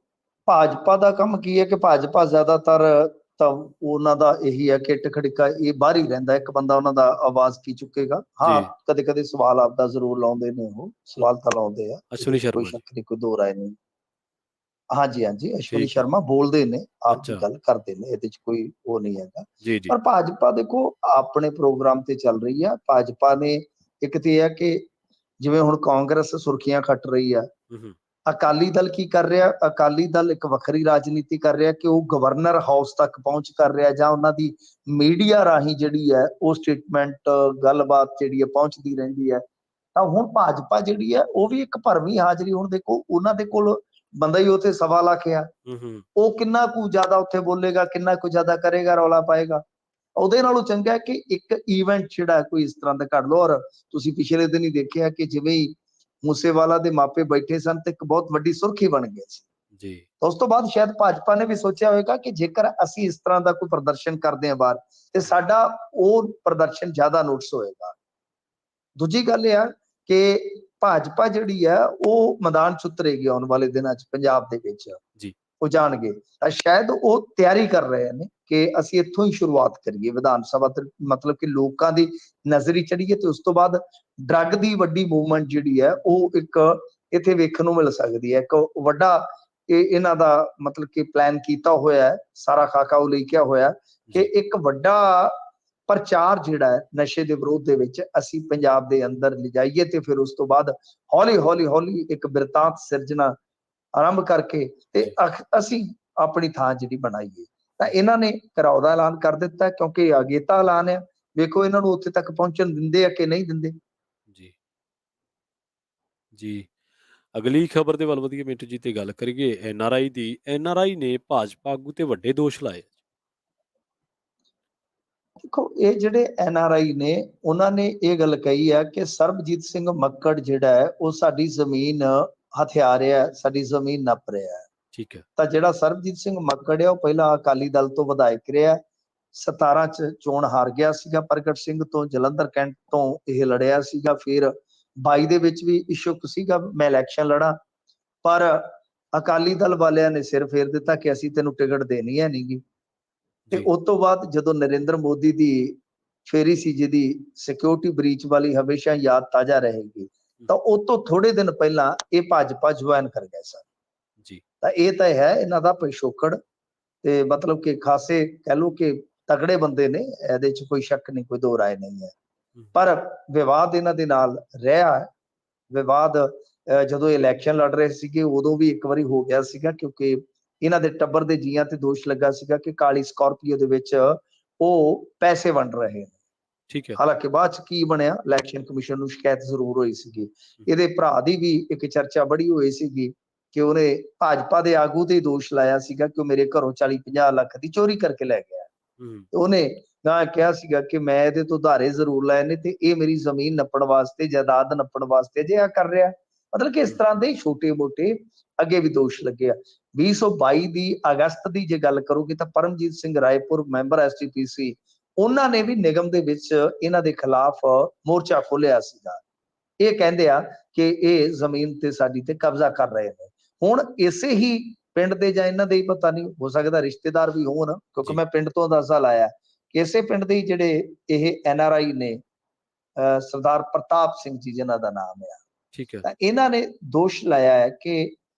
ਭਾਜਪਾ ਦਾ ਕੰਮ ਕੀ ਹੈ ਕਿ ਭਾਜਪਾ ਜ਼ਿਆਦਾਤਰ ਤਾਂ ਉਹਨਾਂ ਦਾ ਇਹੀ ਹੈ ਕਿ ਟਖੜਕਾ ਇਹ ਬਾਹਰ ਹੀ ਰਹਿੰਦਾ। ਇੱਕ ਬੰਦਾ ਉਹਨਾਂ ਦਾ ਆਵਾਜ਼ ਕੀ ਚੁੱਕੇਗਾ। ਹਾਂ ਕਦੇ ਕਦੇ ਸਵਾਲ ਆਪਦਾ ਜ਼ਰੂਰ ਲਾਉਂਦੇ ਨੇ, ਉਹ ਸਵਾਲ ਤਾਂ ਲਾਉਂਦੇ ਆ, ਅਸ਼ਵਨੀ ਕੋਈ ਸ਼ਰਮਾ ਸ਼ੱਕ ਨਹੀਂ, ਕੋਈ ਦੋ ਰਾਏ ਨਹੀਂ। ਹਾਂਜੀ ਹਾਂਜੀ, ਅਸ਼ਵਨੀ ਠੀਕ ਹੈ। ਸ਼ਰਮਾ ਬੋਲਦੇ ਨੇ, ਆਪ ਦੀ ਅੱਛਾ ਗੱਲ ਕਰਦੇ ਨੇ, ਇਹਦੇ 'ਚ ਕੋਈ ਉਹ ਨਹੀਂ ਹੈਗਾ। ਜੀ ਜੀ ਪਰ ਭਾਜਪਾ ਦੇਖੋ ਆਪਣੇ ਪ੍ਰੋਗਰਾਮ ਤੇ ਚੱਲ ਰਹੀ ਆ। ਭਾਜਪਾ ਨੇ ਇੱਕ ਤੇ ਇਹ ਹੈ ਕਿ ਜਿਵੇਂ ਹੁਣ ਕਾਂਗਰਸ ਸੁਰਖੀਆਂ ਖੱਟ ਰਹੀ ਆ, ਅਕਾਲੀ ਦਲ ਕੀ ਕਰ ਰਿਹਾ? ਅਕਾਲੀ ਦਲ ਇੱਕ ਵੱਖਰੀ ਰਾਜਨੀਤੀ ਕਰ ਰਿਹਾ ਕਿ ਉਹ ਗਵਰਨਰ ਹਾਊਸ ਤੱਕ ਪਹੁੰਚ ਕਰ ਰਿਹਾ, ਜਾਂ ਉਹਨਾਂ ਦੀ ਮੀਡੀਆ ਰਾਹੀਂ ਜਿਹੜੀ ਹੈ ਉਹ ਸਟੇਟਮੈਂਟ, ਗੱਲਬਾਤ ਜਿਹੜੀ ਹੈ ਪਹੁੰਚਦੀ ਰਹਿੰਦੀ ਹੈ। ਤਾਂ ਹੁਣ ਭਾਜਪਾ ਜਿਹੜੀ ਹੈ ਉਹ ਵੀ ਇੱਕ ਭਰਵੀਂ ਹਾਜ਼ਰੀ। ਹੁਣ ਦੇਖੋ ਉਹਨਾਂ ਦੇ ਕੋਲ ਬੰਦਾ ਹੀ ਉੱਥੇ 1.25 ਲੱਖ ਆ, ਉਹ ਕਿੰਨਾ ਕੁ ਜ਼ਿਆਦਾ ਉੱਥੇ ਬੋਲੇਗਾ, ਕਿੰਨਾ ਕੁ ਜ਼ਿਆਦਾ ਕਰੇਗਾ, ਰੌਲਾ ਪਾਏਗਾ। ਉਹਦੇ ਨਾਲੋਂ ਚੰਗਾ ਕਿ ਇੱਕ ਈਵੈਂਟ ਜਿਹੜਾ ਕੋਈ ਇਸ ਤਰ੍ਹਾਂ ਦਾ ਕਰ ਲਓ। ਔਰ ਤੁਸੀਂ ਪਿਛਲੇ ਦਿਨ ਹੀ ਦੇਖਿਆ ਕਿ ਜਿਵੇਂ ਹੀ ਮੂਸੇਵਾਲਾ ਦੇ ਮਾਪੇ ਬੈਠੇ ਸਨ ਤੇ ਇੱਕ ਬਹੁਤ ਵੱਡੀ ਸੁਰਖੀ ਬਣ ਗਈ ਸੀ ਜੀ। ਉਸ ਤੋਂ ਬਾਅਦ ਸ਼ਾਇਦ ਭਾਜਪਾ ਨੇ ਵੀ ਸੋਚਿਆ ਹੋਵੇਗਾ ਕਿ ਜੇਕਰ ਅਸੀਂ ਇਸ ਤਰ੍ਹਾਂ ਦਾ ਕੋਈ ਪ੍ਰਦਰਸ਼ਨ ਕਰਦੇ ਹਾਂ ਬਾਹਰ, ਤੇ ਸਾਡਾ ਉਹ ਪ੍ਰਦਰਸ਼ਨ ਜ਼ਿਆਦਾ ਨੋਟਿਸ ਹੋਏਗਾ। ਦੂਜੀ ਗੱਲ ਇਹ ਆ ਕਿ ਭਾਜਪਾ ਜਿਹੜੀ ਹੈ ਉਹ ਮੈਦਾਨ 'ਚ ਉਤਰੇਗੀ ਆਉਣ ਵਾਲੇ ਦਿਨਾਂ 'ਚ ਪੰਜਾਬ ਦੇ ਵਿੱਚ ਜੀ, ਉਹ ਜਾਣਗੇ। ਤਾਂ ਸ਼ਾਇਦ ਉਹ ਤਿਆਰੀ ਕਰ ਰਹੇ ਨੇ ਕਿ ਅਸੀਂ ਇੱਥੋਂ ਹੀ ਸ਼ੁਰੂਆਤ ਕਰੀਏ ਵਿਧਾਨ ਸਭਾ ਤੇ, ਮਤਲਬ ਕਿ ਲੋਕਾਂ ਦੀ ਨਜ਼ਰੀ ਚੜੀਏ, ਤੇ ਉਸ ਤੋਂ ਬਾਅਦ ਡਰੱਗ ਦੀ ਵੱਡੀ ਮੂਵਮੈਂਟ ਜਿਹੜੀ ਹੈ ਉਹ ਇੱਕ ਇੱਥੇ ਵੇਖਣ ਨੂੰ ਮਿਲ ਸਕਦੀ ਹੈ। ਇੱਕ ਵੱਡਾ ਇਹਨਾਂ ਦਾ ਮਤਲਬ ਕਿ ਪਲਾਨ ਕੀਤਾ ਹੋਇਆ ਹੈ, ਸਾਰਾ ਖਾਕਾ ਉਹ ਲਿਖਿਆ ਹੋਇਆ ਕਿ ਇੱਕ ਵੱਡਾ ਪ੍ਰਚਾਰ ਜਿਹੜਾ ਹੈ ਨਸ਼ੇ ਦੇ ਵਿਰੋਧ ਦੇ ਵਿੱਚ ਅਸੀਂ ਪੰਜਾਬ ਦੇ ਅੰਦਰ ਲਿਜਾਈਏ, ਤੇ ਫਿਰ ਉਸ ਤੋਂ ਬਾਅਦ ਹੌਲੀ ਹੌਲੀ ਹੌਲੀ ਇੱਕ ਬਿਰਤਾਂਤ ਸਿਰਜਣਾ ਆਰੰਭ ਕਰਕੇ ਤੇ ਅਸੀਂ ਆਪਣੀ ਥਾਂ ਜਿਹੜੀ ਬਣਾਈਏ। ਤਾਂ ਇਹਨਾਂ ਨੇ ਘਿਰਾਓ ਦਾ ਐਲਾਨ ਕਰ ਦਿੱਤਾ ਕਿਉਂਕਿ ਅਗੇਤਾ ਐਲਾਨ ਹੈ। ਵੇਖੋ ਇਹਨਾਂ ਨੂੰ ਉੱਥੇ ਤੱਕ ਪਹੁੰਚਣ ਦਿੰਦੇ ਆ ਕਿ ਨਹੀਂ ਦਿੰਦੇ ਜੀ। ਜੀ ਅਗਲੀ ਖਬਰ ਦੇ ਵੱਲ ਵਧੀਏ ਮਿੰਟੂ ਜੀ, ਤੇ ਗੱਲ ਕਰੀਏ ਐਨਆਰਆਈ ਦੀ। ਐਨਆਰਆਈ ਨੇ ਭਾਜਪਾ ਆਗੂ ਤੇ ਵੱਡੇ ਦੋਸ਼ ਲਾਏ। ਦੇਖੋ ਇਹ ਜਿਹੜੇ ਐਨਆਰਆਈ ਨੇ ਉਹਨਾਂ ਨੇ ਇਹ ਗੱਲ ਕਹੀ ਹੈ ਕਿ ਸਰਬਜੀਤ ਸਿੰਘ ਮੱਕੜ ਜਿਹੜਾ ਹੈ ਉਹ ਸਾਡੀ ਜ਼ਮੀਨ ਹਥਿਆ ਰਿਹਾ, ਸਾਡੀ ਜ਼ਮੀਨ ਨੱਪ ਰਿਹਾ ਹੈ। ਠੀਕ ਹੈ। ਤਾਂ ਜਿਹੜਾ ਸਰਬਜੀਤ ਸਿੰਘ ਮੱਕੜ ਹੈ ਉਹ ਪਹਿਲਾਂ ਅਕਾਲੀ ਦਲ ਤੋਂ ਵਿਧਾਇਕ ਰਿਹਾ, 17 ਚ ਚੋਣ ਹਾਰ ਗਿਆ ਸੀਗਾ ਪ੍ਰਗਟ ਸਿੰਘ ਤੋਂ, ਜਲੰਧਰ ਕੈਂਟ ਤੋਂ ਇਹ ਲੜਿਆ ਸੀਗਾ। ਫਿਰ 22 ਦੇ ਵਿੱਚ ਵੀ ਇਸ਼ੂਕ ਸੀਗਾ ਮੈਂ ਇਲੈਕਸ਼ਨ ਲੜਾ, ਪਰ ਅਕਾਲੀ ਦਲ ਵਾਲਿਆਂ ਨੇ ਸਿਰ ਫੇਰ ਦਿੱਤਾ ਕਿ ਅਸੀਂ ਤੈਨੂੰ ਟਿਕਟ ਦੇਣੀ ਹੈ ਨਹੀਂਗੀ। ਤੇ ਉਸ ਤੋਂ ਬਾਅਦ ਜਦੋਂ ਨਰਿੰਦਰ ਮੋਦੀ ਦੀ ਫੇਰੀ ਸੀ ਜਿਹਦੀ ਸਿਕਿਉਰਿਟੀ ਬ੍ਰੀਚ ਵਾਲੀ ਹਮੇਸ਼ਾ ਯਾਦ ਤਾਜ਼ਾ ਰਹੇਗੀ, ਤਾਂ ਉਹ ਤੋਂ ਥੋੜੇ ਦਿਨ ਪਹਿਲਾਂ ਇਹ ਭਾਜਪਾ ਜੁਆਇਨ ਕਰ ਗਏ ਸਨ। ਜੀ ਤਾਂ ਇਹ ਤਾਂ ਹੈ ਇਹਨਾਂ ਦਾ ਪਿਛੋਕੜ, ਤੇ ਮਤਲਬ ਕਿ ਖਾਸੇ ਕਹਿ ਲਓ ਕਿ ਤਗੜੇ ਬੰਦੇ ਨੇ, ਇਹਦੇ 'ਚ ਕੋਈ ਸ਼ੱਕ ਨਹੀਂ, ਕੋਈ ਦੋ ਰਾਏ ਨਹੀਂ ਹੈ। ਪਰ ਵਿਵਾਦ ਇਹਨਾਂ ਦੇ ਨਾਲ ਰਿਹਾ ਹੈ। ਵਿਵਾਦ ਜਦੋਂ ਇਲੈਕਸ਼ਨ ਲੜ ਰਹੇ ਸੀਗੇ ਉਦੋਂ ਵੀ ਇੱਕ ਵਾਰੀ ਹੋ ਗਿਆ ਸੀਗਾ, ਕਿਉਂਕਿ ਇਹਨਾਂ ਦੇ ਟੱਬਰ ਦੇ ਜੀਆਂ ਤੇ ਦੋਸ਼ ਲੱਗਾ ਸੀਗਾ ਕਿ ਕਾਲੀ ਸਕਾਰਪੀਓ ਦੇ ਵਿੱਚ ਉਹ ਪੈਸੇ ਵੰਡ ਰਹੇ ਨੇ। ਠੀਕ ਹੈ। ਹਾਲਾਂਕਿ ਬਾਅਦ 'ਚ ਕੀ ਬਣਿਆ, ਇਲੈਕਸ਼ਨ ਕਮਿਸ਼ਨ ਨੂੰ ਸ਼ਿਕਾਇਤ ਜ਼ਰੂਰ ਹੋਈ ਸੀਗੀ। ਇਹਦੇ ਭਰਾ ਦੀ ਵੀ ਇੱਕ ਚਰਚਾ ਬੜੀ ਹੋਈ ਸੀਗੀ ਕਿ ਉਹਨੇ ਭਾਜਪਾ ਦੇ ਆਗੂ ਤੇ ਦੋਸ਼ ਲਾਇਆ ਸੀਗਾ ਕਿ ਉਹ ਮੇਰੇ ਘਰੋਂ 40-50 ਲੱਖ ਦੀ ਚੋਰੀ ਕਰਕੇ ਲੈ ਗਿਆ। ਉਹਨੇ ਨਾ ਕਿਹਾ ਸੀਗਾ ਕਿ ਮੈਂ ਇਹਦੇ ਤੋਂ ਉਧਾਰੇ ਜ਼ਰੂਰ ਲਏ ਨੇ ਤੇ ਇਹ ਮੇਰੀ ਜ਼ਮੀਨ ਨੱਪਣ ਵਾਸਤੇ, ਜਾਇਦਾਦ ਨੱਪਣ ਵਾਸਤੇ ਅਜਿਹਾ ਕਰ ਰਿਹਾ। ਮਤਲਬ ਕਿ ਇਸ ਤਰ੍ਹਾਂ ਦੇ ਛੋਟੇ-ਮੋਟੇ ਅੱਗੇ ਵੀ ਦੋਸ਼ ਲੱਗੇ ਆ। 2022 ਦੀ ਅਗਸਤ ਦੀ ਜੇ ਗੱਲ ਕਰੋਗੇ ਤਾਂ ਪਰਮਜੀਤ ਸਿੰਘ ਰਾਏਪੁਰ ਮੈਂਬਰ ਐਸਜੀਪੀਸੀ, ਉਹਨਾਂ ਨੇ ਵੀ ਨਿਗਮ ਦੇ ਵਿੱਚ ਇਹਨਾਂ ਦੇ ਖਿਲਾਫ ਮੋਰਚਾ ਖੋਲਿਆ ਸੀਗਾ। ਇਹ ਕਹਿੰਦੇ ਆ ਕਿ ਇਹ ਜ਼ਮੀਨ ਤੇ ਸਾਡੀ ਤੇ ਕਬਜ਼ਾ ਕਰ ਰਹੇ ਨੇ। ਹੁਣ ਇਸੇ ਹੀ ਪਿੰਡ ਦੇ ਜਾਂ ਇਹਨਾਂ ਦੇ ਹੀ ਪਤਾ ਨਹੀਂ, ਹੋ ਸਕਦਾ ਰਿਸ਼ਤੇਦਾਰ ਵੀ ਹੋਣ, ਕਿਉਂਕਿ ਮੈਂ ਪਿੰਡ ਤੋਂ ਅੰਦਾਜ਼ਾ ਲਾਇਆ ਕਿ ਇਸੇ ਪਿੰਡ ਦੇ ਜਿਹੜੇ ਇਹ NRI ਨੇ, ਸਰਦਾਰ ਪ੍ਰਤਾਪ ਸਿੰਘ ਜੀ ਜਿਨ੍ਹਾਂ ਦਾ ਨਾਮ ਆ, ਠੀਕ ਹੈ। ਤਾਂ ਇਹਨਾਂ ਨੇ ਦੋਸ਼ ਲਾਇਆ ਹੈ ਕਿ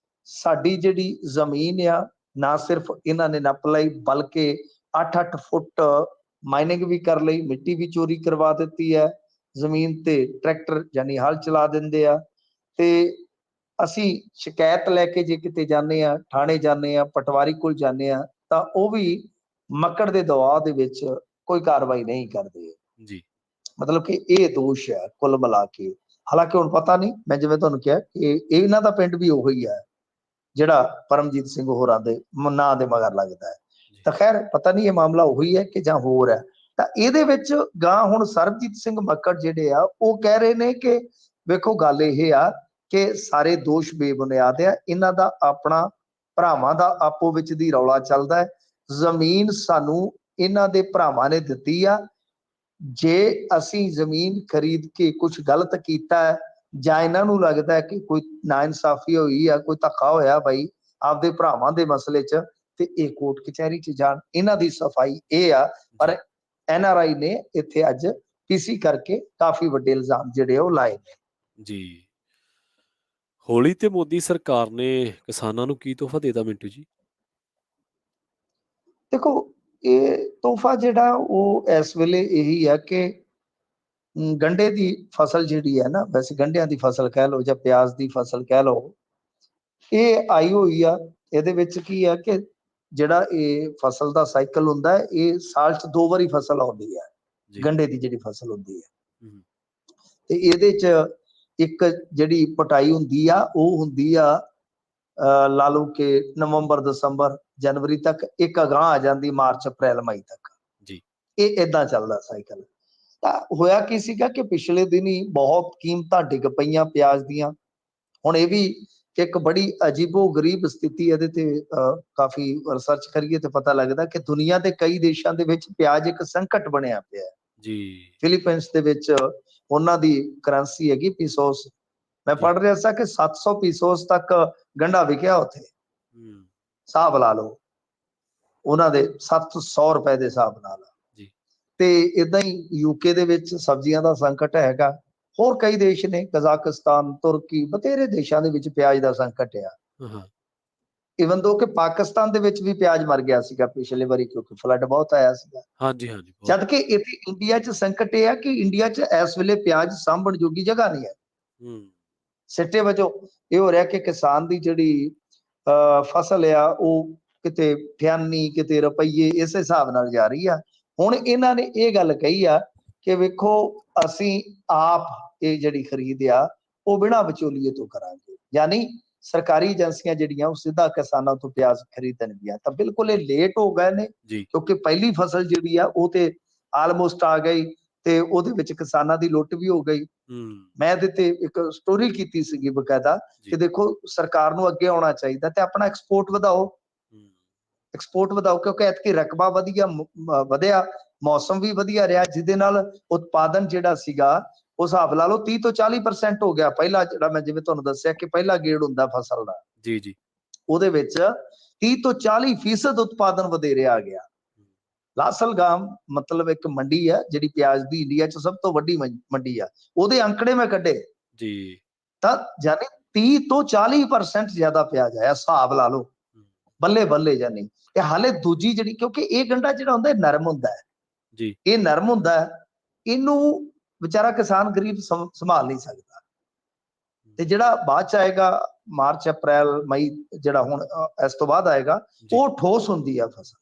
ਸਾਡੀ ਜਿਹੜੀ ਜ਼ਮੀਨ ਆ, ਨਾ ਸਿਰਫ ਇਹਨਾਂ ਨੇ ਨੱਪ ਲਈ ਬਲਕਿ 8-8 ਫੁੱਟ ਮਾਈਨਿੰਗ ਵੀ ਕਰ ਲਈ, ਮਿੱਟੀ ਵੀ ਚੋਰੀ ਕਰਵਾ ਦਿੱਤੀ ਹੈ, ਜ਼ਮੀਨ ਤੇ ਟਰੈਕਟਰ ਯਾਨੀ ਹਲ ਚਲਾ ਦਿੰਦੇ ਆ। ਤੇ ਅਸੀਂ ਸ਼ਿਕਾਇਤ ਲੈ ਕੇ ਜੇ ਕਿਤੇ ਜਾਂਦੇ ਆ, ਥਾਣੇ ਜਾਂਦੇ ਆ, ਪਟਵਾਰੀ ਕੋਲ ਜਾਂਦੇ ਆ, ਤਾਂ ਉਹ ਵੀ ਮੱਕੜ ਦੇ ਦਬਾਅ ਦੇ ਵਿੱਚ ਕੋਈ ਕਾਰਵਾਈ ਨਹੀਂ ਕਰਦੇ ਜੀ। ਮਤਲਬ ਕਿ ਇਹ ਦੋਸ਼ ਹੈ ਕੁੱਲ ਮਿਲਾ ਕੇ। ਹਾਲਾਂਕਿ ਹੁਣ ਪਤਾ ਨਹੀਂ, ਮੈਂ ਜਿਵੇਂ ਤੁਹਾਨੂੰ ਕਿਹਾ ਕਿ ਇਹਨਾਂ ਦਾ ਪਿੰਡ ਵੀ ਉਹੀ ਹੈ ਜਿਹੜਾ ਪਰਮਜੀਤ ਸਿੰਘ ਹੋਰਾਂ ਦੇ ਨਾਂ ਦੇ ਮਗਰ ਲੱਗਦਾ ਹੈ। ਤਾਂ ਖੈਰ ਪਤਾ ਨਹੀਂ ਇਹ ਮਾਮਲਾ ਉਹੀ ਹੈ ਕਿ ਜਾਂ ਹੋਰ ਹੈ। ਤਾਂ ਇਹਦੇ ਵਿੱਚ ਗਾਂ ਹੁਣ ਸਰਬਜੀਤ ਸਿੰਘ ਮੱਕੜ ਜਿਹੜੇ ਆ ਉਹ ਕਹਿ ਰਹੇ ਨੇ ਕਿ ਵੇਖੋ ਗੱਲ ਇਹ ਆ ਕਿ ਸਾਰੇ ਦੋਸ਼ ਬੇਬੁਨਿਆਦ ਆ, ਇਹਨਾਂ ਦਾ ਆਪਣਾ ਭਰਾਵਾਂ ਦਾ ਆਪੋ ਵਿੱਚ ਦੀ ਰੌਲਾ ਚੱਲਦਾ ਹੈ। ਜ਼ਮੀਨ ਸਾਨੂੰ ਇਹਨਾਂ ਦੇ ਭਰਾਵਾਂ ਨੇ ਦਿੱਤੀ ਆ, ਜੇ ਅਸੀਂ ਜ਼ਮੀਨ ਖਰੀਦ ਕੇ ਕੁਝ ਗਲਤ ਕੀਤਾ ਹੈ ਜਾਂ ਇਹਨਾਂ ਨੂੰ ਲੱਗਦਾ ਹੈ ਕਿ ਕੋਈ ਨਾਇਨਸਾਫੀ ਹੋਈ ਆ, ਕੋਈ ਧੱਕਾ ਹੋਇਆ ਬਾਈ ਆਪਦੇ ਭਰਾਵਾਂ ਦੇ ਮਸਲੇ 'ਚ, ਤੇ ਇਹ ਕੋਰਟ ਕਚਹਿਰੀ 'ਚ ਜਾਣ। ਇਹਨਾਂ ਦੀ ਸਫਾਈ ਇਹ ਆ। ਪਰ NRI ਨੇ ਇੱਥੇ ਅੱਜ PC ਕਰਕੇ ਕਾਫੀ ਵੱਡੇ ਇਲਜ਼ਾਮ ਜਿਹੜੇ ਉਹ ਲਾਏ ਨੇ। ਜੀ, ਹੋਲੀ ਤੇ ਮੋਦੀ ਸਰਕਾਰ ਨੇ ਕਿਸਾਨਾਂ ਨੂੰ ਕੀ ਤੋਹਫਾ ਦੇਤਾ ਮਿੰਟੂ ਜੀ? ਦੇਖੋ, ਇਹ ਤੋਹਫਾ ਜਿਹੜਾ ਉਹ ਇਸ ਵੇਲੇ ਇਹੀ ਹੈ ਕਿ ਗੰਢੇ ਦੀ ਫਸਲ ਜਿਹੜੀ ਹੈ ਨਾ, ਵੈਸੇ ਗੰਢਿਆਂ ਦੀ ਫਸਲ ਕਹਿ ਲਓ ਜਾਂ ਪਿਆਜ਼ ਦੀ ਫਸਲ ਕਹਿ ਲਓ, ਇਹ ਆਈ ਹੋਈ ਆ। ਇਹਦੇ ਵਿੱਚ ਕੀ ਆ ਕਿ ਜਿਹੜਾ ਇਹ ਫਸਲ ਦਾ ਸਾਈਕਲ ਹੁੰਦਾ ਹੈ, ਇਹ ਸਾਲ 'ਚ 2 ਵਾਰੀ ਫਸਲ ਆਉਂਦੀ ਹੈ, ਗੰਢੇ ਦੀ ਜਿਹੜੀ ਫਸਲ ਹੁੰਦੀ ਹੈ। ਤੇ ਇਹਦੇ 'ਚ ਇੱਕ ਜਿਹੜੀ ਪਟਾਈ ਹੁੰਦੀ ਆ ਉਹ ਹੁੰਦੀ ਆ ਲਾ ਲਓ ਕਿ ਨਵੰਬਰ, ਦਸੰਬਰ, ਜਨਵਰੀ ਤੱਕ, ਇੱਕ ਅਗਾਂਹ ਆ ਜਾਂਦੀ ਮਾਰਚ, ਅਪ੍ਰੈਲ, ਮਈ ਤੱਕ। ਇਹ ਏਦਾਂ ਚੱਲਦਾ ਸਾਈਕਲ। ਤਾਂ ਹੋਇਆ ਕੀ ਸੀਗਾ ਕਿ ਪਿਛਲੇ ਦਿਨ ਹੀ ਬਹੁਤ ਕੀਮਤਾਂ ਡਿੱਗ ਪਈਆਂ ਪਿਆਜ਼ ਦੀਆਂ। ਹੁਣ ਇਹ ਵੀ ਇੱਕ ਬੜੀ ਅਜੀਬੋ ਗਰੀਬ ਸਥਿਤੀ, ਇਹਦੇ ਤੇ ਕਾਫੀ ਰਿਸਰਚ ਕਰੀਏ ਤੇ ਪਤਾ ਲੱਗਦਾ ਕਿ ਦੁਨੀਆ ਦੇ ਕਈ ਦੇਸ਼ਾਂ ਦੇ ਵਿੱਚ ਪਿਆਜ਼ ਇੱਕ ਸੰਕਟ ਬਣਿਆ ਪਿਆ ਜੀ। ਫਿਲੀਪੀਨਸ ਦੇ ਵਿੱਚ ਉਹਨਾਂ ਦੀ ਕਰੰਸੀ ਹੈਗੀ ਪੀਸੋਸ। ਮੈਂ ਪੜ੍ਹ ਰਿਹਾ ਸੀ ਕਿ 700 ਪੀਸੋਸ ਤੱਕ ਗੰਢਾ ਵਿਕਿਆ ਉੱਥੇ। ਹਿਸਾਬ ਲਾ ਲਓ, ਉਹਨਾਂ ਦੇ 700 ਰੁਪਏ ਦੇ ਹਿਸਾਬ ਨਾਲ। ਤੇ ਏਦਾਂ ਹੀ UK ਦੇ ਵਿੱਚ ਸਬਜ਼ੀਆਂ ਦਾ ਸੰਕਟ ਹੈਗਾ। ਹੋਰ ਕਈ ਦੇਸ਼ ਨੇ, ਕਜ਼ਾਕਿਸਤਾਨ, ਤੁਰਕੀ, ਬਥੇਰੇ ਦੇਸ਼ਾਂ ਦੇ ਵਿੱਚ ਪਿਆਜ਼ ਦਾ ਸੰਕਟ ਆ। ਇਵਨ ਦੋ ਕਿ ਪਾਕਿਸਤਾਨ ਦੇ ਵਿੱਚ ਵੀ ਪਿਆਜ਼ ਮਰ ਗਿਆ ਸੀਗਾ ਪਿਛਲੇ ਵਾਰੀ, ਕਿਉਂਕਿ ਫਲੱਡ ਬਹੁਤ ਆਇਆ ਸੀਗਾ। ਜਦ ਕਿ ਇੱਥੇ ਇੰਡੀਆ 'ਚ ਸੰਕਟ ਇਹ ਆ ਕਿ ਇੰਡੀਆ 'ਚ ਇਸ ਵੇਲੇ ਪਿਆਜ਼ ਸਾਂਭਣ ਜੋਗੀ ਜਗ੍ਹਾ ਨਹੀਂ ਹੈ। ਸਿੱਟੇ ਵਜੋਂ ਇਹ ਹੋ ਰਿਹਾ ਕਿ ਕਿਸਾਨ ਦੀ ਜਿਹੜੀ ਫਸਲ ਆ ਉਹ ਕਿਤੇ 98, ਕਿਤੇ ਰੁਪਈਏ, ਇਸ ਹਿਸਾਬ ਨਾਲ ਜਾ ਰਹੀ ਆ। ਹੁਣ ਇਹਨਾਂ ਨੇ ਇਹ ਗੱਲ ਕਹੀ ਆ ਕਿ ਵੇਖੋ ਅਸੀਂ ਆਪ ਇਹ ਜਿਹੜੀ ਖਰੀਦ ਆ ਉਹ ਬਿਨਾਂ ਵਿਚੋਲੀਏ ਤੋਂ ਕਰਾਂਗੇ, ਯਾਨੀ ਸਰਕਾਰੀ ਏਜੰਸੀਆਂ ਜਿਹੜੀਆਂ ਉਹ ਸਿੱਧਾ ਕਿਸਾਨਾਂ ਤੋਂ ਪਿਆਜ਼ ਖਰੀਦਣਗੀਆਂ। ਤਾਂ ਬਿਲਕੁਲ ਇਹ ਲੇਟ ਹੋ ਗਏ ਨੇ, ਕਿਉਂਕਿ ਪਹਿਲੀ ਫਸਲ ਜਿਹੜੀ ਆ ਉਹ ਤੇ ਆਲਮੋਸਟ ਆ ਗਈ ਤੇ ਉਹਦੇ ਵਿੱਚ ਕਿਸਾਨਾਂ ਦੀ ਲੁੱਟ ਵੀ ਹੋ ਗਈ। ਮੈਂ ਇਹਦੇ ਤੇ ਇੱਕ ਸਟੋਰੀ ਕੀਤੀ ਸੀਗੀ ਬਕਾਇਦਾ ਕਿ ਦੇਖੋ ਸਰਕਾਰ ਨੂੰ ਅੱਗੇ ਆਉਣਾ ਚਾਹੀਦਾ ਤੇ ਆਪਣਾ ਐਕਸਪੋਰਟ ਵਧਾਓ, ਕਿਉਂਕਿ ਐਤਕੀ ਰਕਬਾ ਵਧਿਆ, ਮੌਸਮ ਵੀ ਵਧੀਆ ਰਿਹਾ, ਜਿਹਦੇ ਨਾਲ ਉਤਪਾਦਨ ਜਿਹੜਾ ਸੀਗਾ ਉਹ ਹਿਸਾਬ ਲਾ ਲਓ 30 ਤੋਂ 40% ਹੋ ਗਿਆ। ਪਹਿਲਾ ਜਿਹੜਾ ਮੈਂ ਜਿਵੇਂ ਤੁਹਾਨੂੰ ਦੱਸਿਆ ਕਿ ਪਹਿਲਾ ਗੇੜ ਹੁੰਦਾ ਫਸਲ ਦਾ, ਉਹਦੇ ਵਿੱਚ 30 ਤੋਂ 40% ਉਤਪਾਦਨ ਵਧੇਰੇ ਆ ਗਿਆ। ਲਾਸਲਗਾਮ ਮਤਲਬ ਇੱਕ ਮੰਡੀ ਆ ਜਿਹੜੀ ਪਿਆਜ਼ ਦੀ ਇੰਡੀਆ 'ਚ ਸਭ ਤੋਂ ਵੱਡੀ ਮੰਡੀ ਆ, ਉਹਦੇ ਅੰਕੜੇ ਮੈਂ ਕੱਢੇ। ਤਾਂ ਜਾਨੀ 30 ਤੋਂ 40% ਜ਼ਿਆਦਾ ਪਿਆਜ਼ ਆਇਆ, ਹਿਸਾਬ ਲਾ ਲਓ ਬੱਲੇ ਬੱਲੇ ਜਾਨੀ। ਤੇ ਹਾਲੇ ਦੂਜੀ ਜਿਹੜੀ, ਕਿਉਂਕਿ ਇਹ ਗੰਢਾ ਜਿਹੜਾ ਹੁੰਦਾ ਇਹ ਨਰਮ ਹੁੰਦਾ ਹੈ, ਜੀ ਇਹ ਨਰਮ ਹੁੰਦਾ ਹੈ, ਇਹਨੂੰ ਵਿਚਾਰਾ ਕਿਸਾਨ ਗਰੀਬ ਸੰਭਾਲ ਨਹੀਂ ਸਕਦਾ। ਤੇ ਜਿਹੜਾ ਬਾਅਦ ਚ ਆਏਗਾ ਮਾਰਚ ਅਪ੍ਰੈਲ ਮਈ, ਜਿਹੜਾ ਹੁਣ ਇਸ ਤੋਂ ਬਾਅਦ ਆਏਗਾ, ਜੀ ਉਹ ਠੋਸ ਹੁੰਦੀ ਆ ਫਸਲ,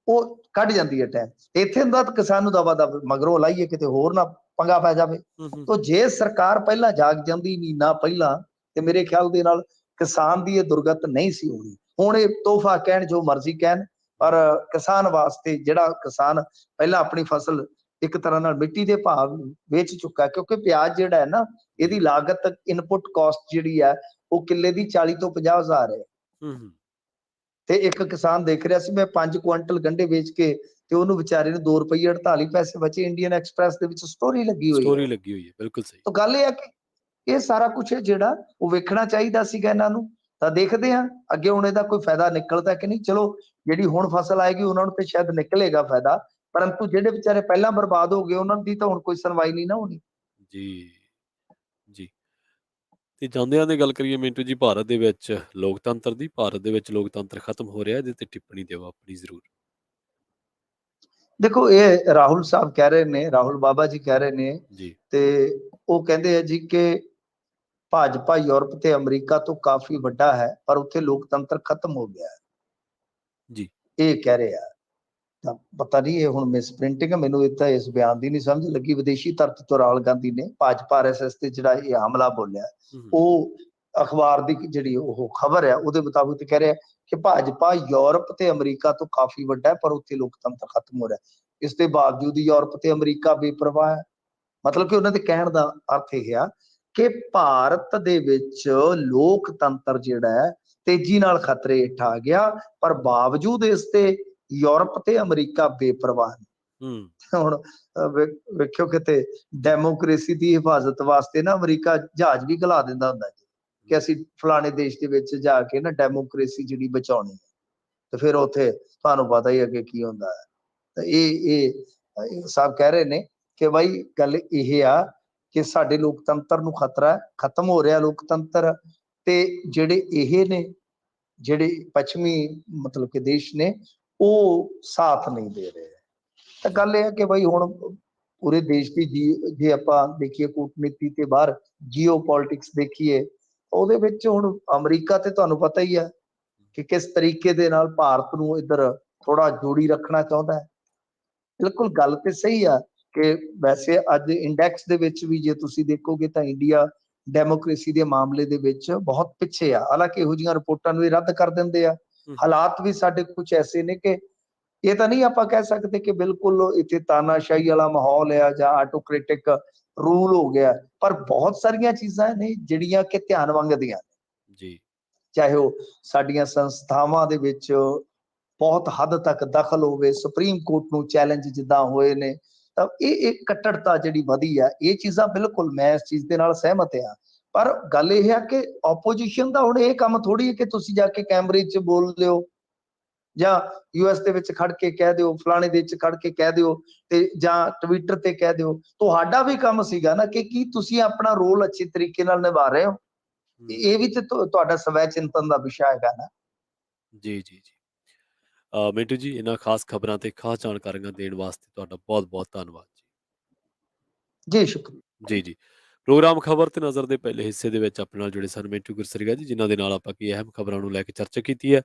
ਉਹ ਕੱਢ ਜਾਂਦੀ ਹੈ ਟਾਈਮ। ਇੱਥੇ ਹੁੰਦਾ ਤਾਂ ਕਿਸਾਨ ਨੂੰ ਦਵਾ ਦਵ ਮਗਰੋਂ ਲਾਈਏ, ਕਿਤੇ ਹੋਰ ਨਾ ਪੰਗਾ ਪੈ ਜਾਵੇ। ਤਾਂ ਜੇ ਸਰਕਾਰ ਪਹਿਲਾਂ ਜਾਗ ਜਾਂਦੀ ਮਹੀਨਾ ਪਹਿਲਾਂ, ਤੇ ਮੇਰੇ ਖਿਆਲ ਦੇ ਨਾਲ ਕਿਸਾਨ ਦੀ ਇਹ ਦੁਰਗਤ ਨਹੀਂ ਸੀ ਹੋਣੀ। ਹੁਣ ਇਹ ਤੋਹਫਾ ਕਹਿਣ, ਜੋ ਮਰਜ਼ੀ ਕਹਿਣ, ਪਰ ਕਿਸਾਨ ਵਾਸਤੇ, ਜਿਹੜਾ ਕਿਸਾਨ ਪਹਿਲਾਂ ਆਪਣੀ ਫਸਲ ਇੱਕ ਤਰ੍ਹਾਂ ਨਾਲ ਮਿੱਟੀ ਦੇ ਭਾਅ ਵੇਚ ਚੁੱਕਾ, ਕਿਉਂਕਿ ਪਿਆਜ਼ ਜਿਹੜਾ ਹੈ ਨਾ, ਇਹਦੀ ਲਾਗਤ ਇਨਪੁਟ ਕਾਸਟ ਜਿਹੜੀ ਹੈ ਉਹ ਕਿੱਲੇ ਦੀ 40 ਤੋਂ 50 ਹਜ਼ਾਰ ਹੈ। ਤੇ ਇੱਕ ਕਿਸਾਨ ਦੇਖ ਰਿਹਾ ਸੀ ਮੈਂ, 5 ਕੁਆਂਟਲ ਗੰਢੇ ਵੇਚ ਕੇ, ਤੇ ਉਹਨੂੰ ਵਿਚਾਰੇ ਨੂੰ 2 ਰੁਪਏ 48 ਪੈਸੇ ਬਚੇ। ਇੰਡੀਅਨ ਐਕਸਪ੍ਰੈਸ ਦੇ ਵਿੱਚ ਸਟੋਰੀ ਲੱਗੀ ਹੋਈ ਹੈ। ਬਿਲਕੁਲ ਸਹੀ। ਤਾਂ ਗੱਲ ਇਹ ਹੈ ਕਿ ਇਹ ਸਾਰਾ ਕੁਝ ਹੈ ਜਿਹੜਾ ਉਹ ਵੇਖਣਾ ਚਾਹੀਦਾ ਸੀਗਾ ਇਹਨਾਂ ਨੂੰ। ਤਾਂ ਦੇਖਦੇ ਹਾਂ ਅੱਗੇ ਹੁਣ ਇਹਦਾ ਕੋਈ ਫਾਇਦਾ ਨਿਕਲਦਾ ਕਿ ਨਹੀਂ। ਚਲੋ ਜਿਹੜੀ ਹੁਣ ਫਸਲ ਆਏਗੀ ਉਹਨਾਂ ਨੂੰ ਤੇ ਸ਼ਾਇਦ ਨਿਕਲੇਗਾ ਫਾਇਦਾ, ਪਰੰਤੂ ਜਿਹੜੇ ਵਿਚਾਰੇ ਪਹਿਲਾਂ ਬਰਬਾਦ ਹੋ ਗਏ ਉਹਨਾਂ ਦੀ ਤਾਂ ਹੁਣ ਕੋਈ ਸੁਣਵਾਈ ਨਹੀਂ ਨਾ ਹੋਣੀ। ਜੀ ਜੀ। ਤੇ ਜਾਂਦਿਆਂ ਦੀ ਗੱਲ ਕਰੀਏ ਮਿੰਟੂ ਜੀ, ਭਾਰਤ ਦੇ ਵਿੱਚ ਲੋਕਤੰਤਰ ਦੀ, ਭਾਰਤ ਦੇ ਵਿੱਚ ਲੋਕਤੰਤਰ ਖਤਮ ਹੋ ਰਿਹਾ, ਇਹਦੇ ਤੇ ਟਿੱਪਣੀ ਦਿਓ ਆਪਣੀ ਜ਼ਰੂਰ। ਦੇਖੋ ਇਹ ਰਾਹੁਲ ਸਾਹਿਬ ਕਹਿ ਰਹੇ ਨੇ, ਰਾਹੁਲ ਬਾਬਾ ਜੀ ਕਹਿ ਰਹੇ ਨੇ, ਜੀ ਤੇ ਉਹ ਕਹਿੰਦੇ ਆ ਜੀ ਕਿ ਭਾਜਪਾ ਯੂਰਪ ਤੇ ਅਮਰੀਕਾ ਤੋਂ ਕਾਫੀ ਵੱਡਾ ਹੈ, ਪਰ ਉੱਥੇ ਲੋਕਤੰਤਰ ਖਤਮ ਹੋ ਗਿਆ ਹੈ, ਜੀ ਇਹ ਕਹਿ ਰਹੇ ਆ। ਤਾਂ ਪਤਾ ਨਹੀਂ ਇਹ ਹੁਣ ਮਿਸਪ੍ਰਿੰਟਿੰਗ ਹੈ, ਮੈਨੂੰ ਇਹ ਤਾਂ ਇਸ ਬਿਆਨ ਦੀ ਨਹੀਂ ਸਮਝ ਲੱਗੀ। ਵਿਦੇਸ਼ੀ ਧਰਤੀ ਤੋਂ ਰਾਹੁਲ ਗਾਂਧੀ ਨੇ ਭਾਜਪਾ RSS ਤੇ ਜਿਹੜਾ ਇਹ ਹਮਲਾ ਬੋਲਿਆ, ਉਹ ਅਖਬਾਰ ਦੀ ਜਿਹੜੀ ਉਹ ਖਬਰ ਹੈ ਉਹਦੇ ਮੁਤਾਬਿਕ ਕਹਿ ਰਿਹਾ ਕਿ ਭਾਜਪਾ ਯੂਰਪ ਤੇ ਅਮਰੀਕਾ ਤੋਂ ਕਾਫੀ ਵੱਡਾ ਹੈ, ਪਰ ਉੱਥੇ ਲੋਕਤੰਤਰ ਖਤਮ ਹੋ ਰਿਹਾ। ਇਸ ਦੇ ਬਾਵਜੂਦ ਯੂਰਪ ਤੇ ਅਮਰੀਕਾ ਬੇਪਰਵਾਹ ਹੈ। ਮਤਲਬ ਕਿ ਉਹਨਾਂ ਦੇ ਕਹਿਣ ਦਾ ਅਰਥ ਇਹ ਆ ਕਿ ਭਾਰਤ ਦੇ ਵਿੱਚ ਲੋਕਤੰਤਰ ਜਿਹੜਾ ਹੈ ਤੇਜ਼ੀ ਨਾਲ ਖਤਰੇ ਹੇਠ ਆ ਗਿਆ, ਪਰ ਬਾਵਜੂਦ ਇਸ ਤੇ ਯੂਰਪ ਤੇ ਅਮਰੀਕਾ ਬੇਪਰਵਾਹ ਨੇ। ਹੁਣ ਵੇਖਿਓ ਕਿਤੇ ਡੈਮੋਕ੍ਰੇਸੀ ਦੀ ਹਿਫਾਜ਼ਤ ਵਾਸਤੇ ਨਾ ਅਮਰੀਕਾ ਜਹਾਜ਼ ਵੀ ਘਲਾ ਦਿੰਦਾ ਹੁੰਦਾ ਜੀ, ਕਿ ਅਸੀਂ ਫਲਾਣੇ ਦੇਸ਼ ਦੇ ਵਿੱਚ ਜਾ ਕੇ ਨਾ ਡੈਮੋਕ੍ਰੇਸੀ ਜਿਹੜੀ ਬਚਾਉਣੀ ਹੈ, ਤੇ ਫਿਰ ਉੱਥੇ ਤੁਹਾਨੂੰ ਪਤਾ ਹੀ ਅੱਗੇ ਕੀ ਹੁੰਦਾ ਹੈ। ਤਾਂ ਇਹ ਸਾਹਿਬ ਕਹਿ ਰਹੇ ਨੇ ਕਿ ਬਾਈ ਗੱਲ ਇਹ ਆ ਕਿ ਸਾਡੇ ਲੋਕਤੰਤਰ ਨੂੰ ਖਤਰਾ ਹੈ, ਖਤਮ ਹੋ ਰਿਹਾ ਲੋਕਤੰਤਰ। ਤੇ ਜਿਹੜੇ ਇਹ ਨੇ, ਜਿਹੜੇ ਪੱਛਮੀ ਮਤਲਬ ਕਿ ਦੇਸ਼ ਨੇ, ਉਹ ਸਾਥ ਨਹੀਂ ਦੇ ਰਹੇ। ਤਾਂ ਗੱਲ ਇਹ ਹੈ ਕਿ ਬਾਈ ਹੁਣ ਪੂਰੇ ਦੇਸ਼ ਦੀ ਜੇ ਆਪਾਂ ਦੇਖੀਏ ਕੂਟਨੀਤੀ ਤੇ ਬਾਹਰ ਜੀਓ ਪੋਲਿਟਿਕਸ ਦੇਖੀਏ, ਉਹਦੇ ਵਿੱਚ ਹੁਣ ਅਮਰੀਕਾ ਤੇ ਤੁਹਾਨੂੰ ਪਤਾ ਹੀ ਹੈ ਕਿ ਕਿਸ ਤਰੀਕੇ ਦੇ ਨਾਲ ਭਾਰਤ ਨੂੰ ਇੱਧਰ ਥੋੜਾ ਜੋੜੀ ਰੱਖਣਾ ਚਾਹੁੰਦਾ ਹੈ। ਬਿਲਕੁਲ ਗੱਲ ਤੇ ਸਹੀ ਆ ਕਿ ਵੈਸੇ ਅੱਜ ਇੰਡੈਕਸ ਦੇ ਵਿੱਚ ਵੀ ਜੇ ਤੁਸੀਂ ਦੇਖੋਗੇ ਤਾਂ ਇੰਡੀਆ ਡੈਮੋਕ੍ਰੇਸੀ ਦੇ ਮਾਮਲੇ ਦੇ ਵਿੱਚ ਬਹੁਤ ਪਿੱਛੇ ਆ। ਹਾਲਾਂਕਿ ਇਹੋ ਜਿਹੀਆਂ ਰਿਪੋਰਟਾਂ ਨੂੰ ਇਹ ਰੱਦ ਕਰ ਦਿੰਦੇ ਆ। ਹਾਲਾਤ ਵੀ ਸਾਡੇ ਕੁਝ ਐਸੇ ਨੇ ਕਿ ਇਹ ਤਾਂ ਨਹੀਂ ਆਪਾਂ ਕਹਿ ਸਕਦੇ ਕਿ ਬਿਲਕੁਲ ਇੱਥੇ ਤਾਨਾਸ਼ਾਹੀ ਵਾਲਾ ਮਾਹੌਲ ਆ ਜਾਂ ਆਟੋਕ੍ਰੈਟਿਕ ਰੂਲ ਹੋ ਗਿਆ, ਪਰ ਬਹੁਤ ਸਾਰੀਆਂ ਚੀਜ਼ਾਂ ਨੇ ਜਿਹੜੀਆਂ ਕਿ ਧਿਆਨ ਮੰਗਦੀਆਂ ਨੇ ਜੀ। ਚਾਹੇ ਉਹ ਸਾਡੀਆਂ ਸੰਸਥਾਵਾਂ ਦੇ ਵਿੱਚ ਬਹੁਤ ਹੱਦ ਤੱਕ ਦਖਲ ਹੋਵੇ, ਸੁਪਰੀਮ ਕੋਰਟ ਨੂੰ ਚੈਲੰਜ ਜਿੱਦਾਂ ਹੋਏ ਨੇ, ਤਾਂ ਇਹ ਕੱਟੜਤਾ ਜਿਹੜੀ ਵਧੀ ਆ, ਇਹ ਚੀਜ਼ਾਂ ਬਿਲਕੁਲ ਮੈਂ ਇਸ ਚੀਜ਼ ਦੇ ਨਾਲ ਸਹਿਮਤ ਆ। ਪਰ ਗੱਲ ਇਹ ਹੈ ਕਿ ਆਪੋਜੀਸ਼ਨ ਦਾ ਹੁਣ ਇਹ ਕੰਮ ਥੋੜੀ ਹੈ ਕਿ ਤੁਸੀਂ ਜਾ ਕੇ ਕੈਮਰੇ 'ਚ ਬੋਲ ਦਿਓ ਜਾਂ US ਦੇ ਵਿੱਚ ਖੜ ਕੇ ਕਹਿ ਦਿਓ, ਫਲਾਣੇ ਦੇਸ਼ 'ਚ ਖੜ ਕੇ ਕਹਿ ਦਿਓ, ਤੇ ਜਾਂ ਟਵਿੱਟਰ ਤੇ ਕਹਿ ਦਿਓ। ਤੁਹਾਡਾ ਵੀ ਕੰਮ ਸੀਗਾ ਨਾ ਕਿ ਕੀ ਤੁਸੀਂ ਆਪਣਾ ਰੋਲ ਅੱਛੇ ਤਰੀਕੇ ਨਾਲ ਨਿਭਾ ਰਹੇ ਹੋ। ਇਹ ਵੀ ਤੇ ਤੁਹਾਡਾ ਸਵੈ ਚਿੰਤਨ ਦਾ ਵਿਸ਼ਾ ਹੈਗਾ ਨਾ। ਜੀ ਜੀ ਜੀ। ਮਿੰਟੂ ਜੀ, ਇਹਨਾਂ ਖਾਸ ਖਬਰਾਂ ਤੇ ਖਾਸ ਜਾਣਕਾਰੀਆਂ ਦੇਣ ਵਾਸਤੇ ਤੁਹਾਡਾ ਬਹੁਤ ਬਹੁਤ ਧੰਨਵਾਦ ਜੀ। ਜੀ ਸ਼ੁਕਰੀਆ। ਜੀ ਜੀ। ਪ੍ਰੋਗਰਾਮ ਖਬਰ ਤੇ ਨਜ਼ਰ ਦੇ ਪਹਿਲੇ ਹਿੱਸੇ ਦੇ ਵਿੱਚ ਆਪਣੇ ਨਾਲ ਜੁੜੇ ਸਨ ਮਿੰਟੂ ਗੁਰਸਰੀਆ ਜੀ, ਜਿਨ੍ਹਾਂ ਦੇ ਨਾਲ ਆਪਾਂ ਕੀ ਅਹਿਮ ਖਬਰਾਂ ਨੂੰ ਲੈ ਕੇ ਚਰਚਾ ਕੀਤੀ ਹੈ।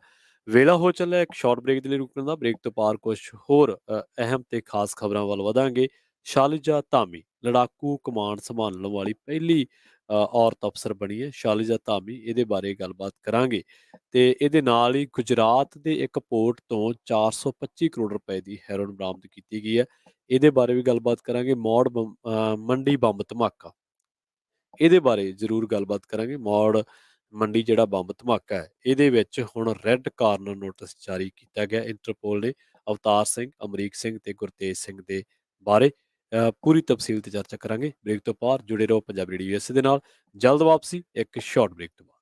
ਵੇਲਾ ਹੋ ਚੱਲਿਆ ਇੱਕ ਸ਼ਾਰਟ ਬ੍ਰੇਕ ਦੇ ਲਈ ਰੁਕਣ ਦਾ। ਬ੍ਰੇਕ ਤੋਂ ਪਾਰ ਕੁਝ ਹੋਰ ਅਹਿਮ ਤੇ ਖਾਸ ਖਬਰਾਂ ਵੱਲ ਵਧਾਂਗੇ। ਸ਼ਾਲਿਜਾ ਧਾਮੀ ਲੜਾਕੂ ਕਮਾਂਡ ਸੰਭਾਲਣ ਵਾਲੀ ਪਹਿਲੀ ਔਰਤ ਅਫਸਰ ਬਣੀ ਹੈ, ਸ਼ਾਲਿਜਾ ਧਾਮੀ। ਇਹਦੇ ਬਾਰੇ ਗੱਲਬਾਤ ਕਰਾਂਗੇ। ਤੇ ਇਹਦੇ ਨਾਲ ਹੀ ਗੁਜਰਾਤ ਦੇ ਇੱਕ ਪੋਰਟ ਤੋਂ 425 ਕਰੋੜ ਰੁਪਏ ਦੀ ਹੈਰੋਇਨ ਬਰਾਮਦ ਕੀਤੀ ਗਈ ਹੈ। ਇਹਦੇ ਬਾਰੇ ਵੀ ਗੱਲਬਾਤ ਕਰਾਂਗੇ। ਮੌੜ ਮੰਡੀ ਬੰਬ ਧਮਾਕਾ, ਇਹਦੇ ਬਾਰੇ ਜ਼ਰੂਰ ਗੱਲਬਾਤ ਕਰਾਂਗੇ। ਮੌੜ ਮੰਡੀ ਜਿਹੜਾ ਬੰਬ ਧਮਾਕਾ ਹੈ, ਇਹਦੇ ਵਿੱਚ ਹੁਣ ਰੈੱਡ ਕਾਰਨਰ ਨੋਟਿਸ ਜਾਰੀ ਕੀਤਾ ਗਿਆ ਇੰਟਰਪੋਲ ਨੇ ਅਵਤਾਰ ਸਿੰਘ, ਅਮਰੀਕ ਸਿੰਘ ਤੇ ਗੁਰਤੇਜ ਸਿੰਘ ਦੇ ਬਾਰੇ। ਪੂਰੀ ਤਫਸੀਲ ਤੇ ਚਰਚਾ ਕਰਾਂਗੇ। ਬ੍ਰੇਕ ਤੋਂ ਪਾਰ ਜੁੜੇ ਰਹੋ ਪੰਜਾਬੀ ਰੇਡੀਓ USA ਦੇ ਨਾਲ। ਜਲਦ ਵਾਪਸੀ ਇੱਕ ਸ਼ਾਰਟ ਬ੍ਰੇਕ ਤੋਂ ਬਾਅਦ।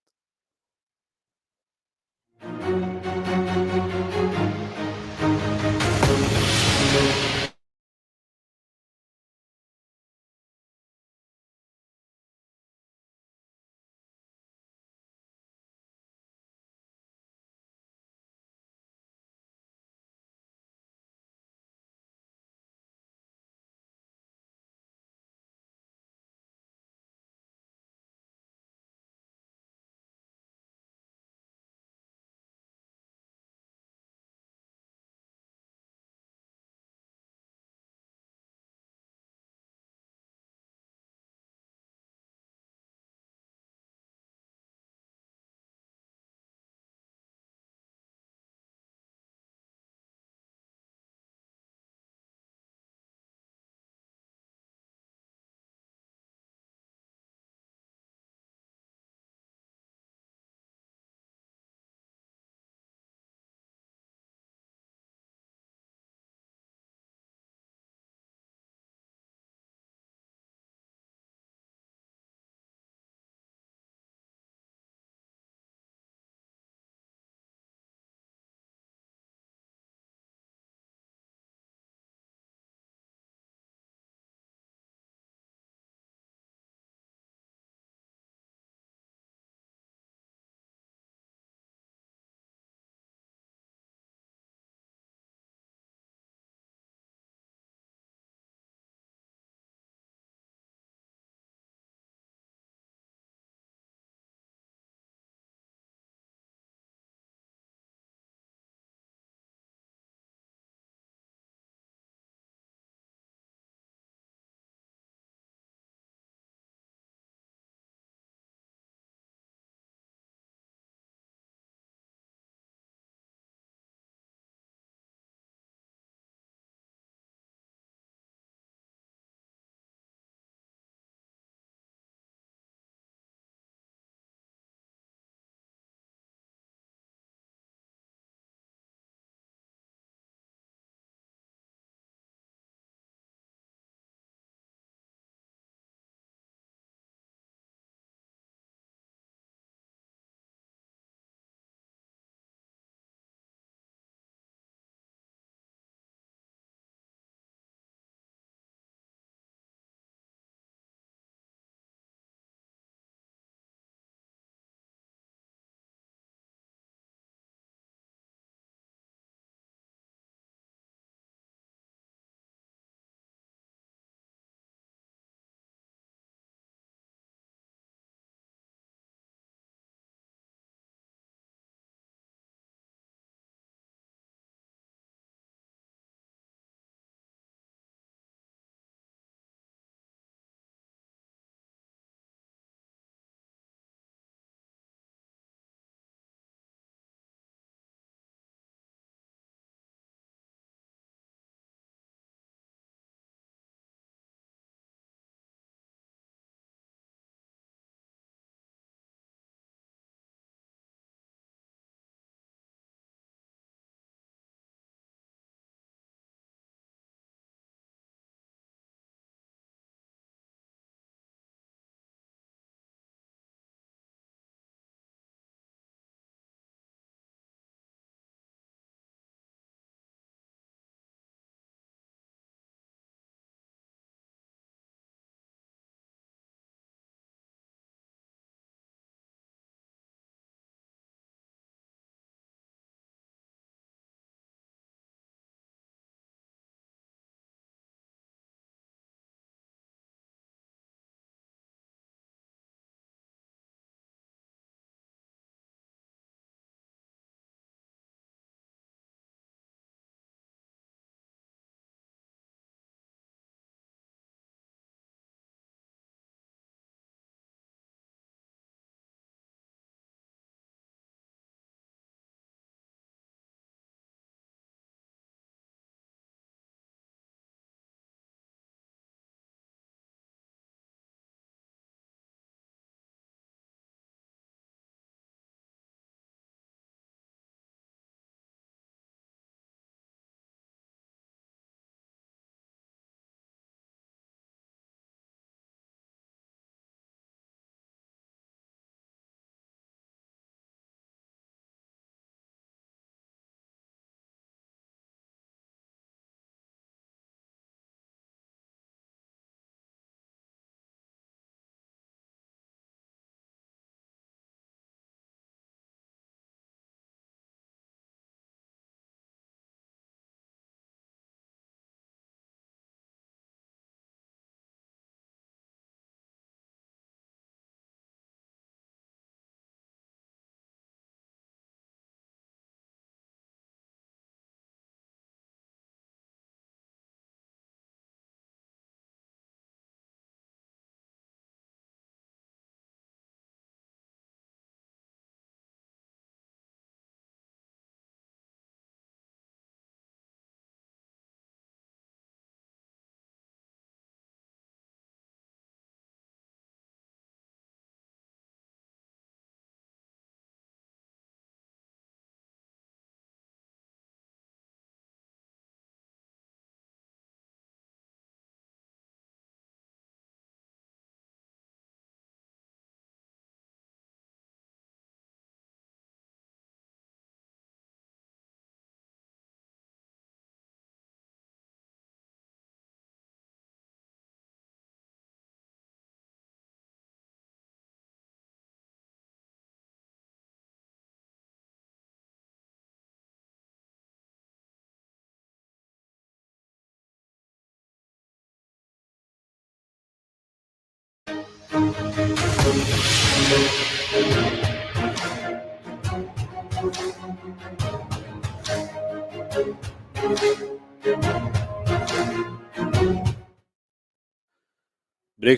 ਬ੍ਰੇਕ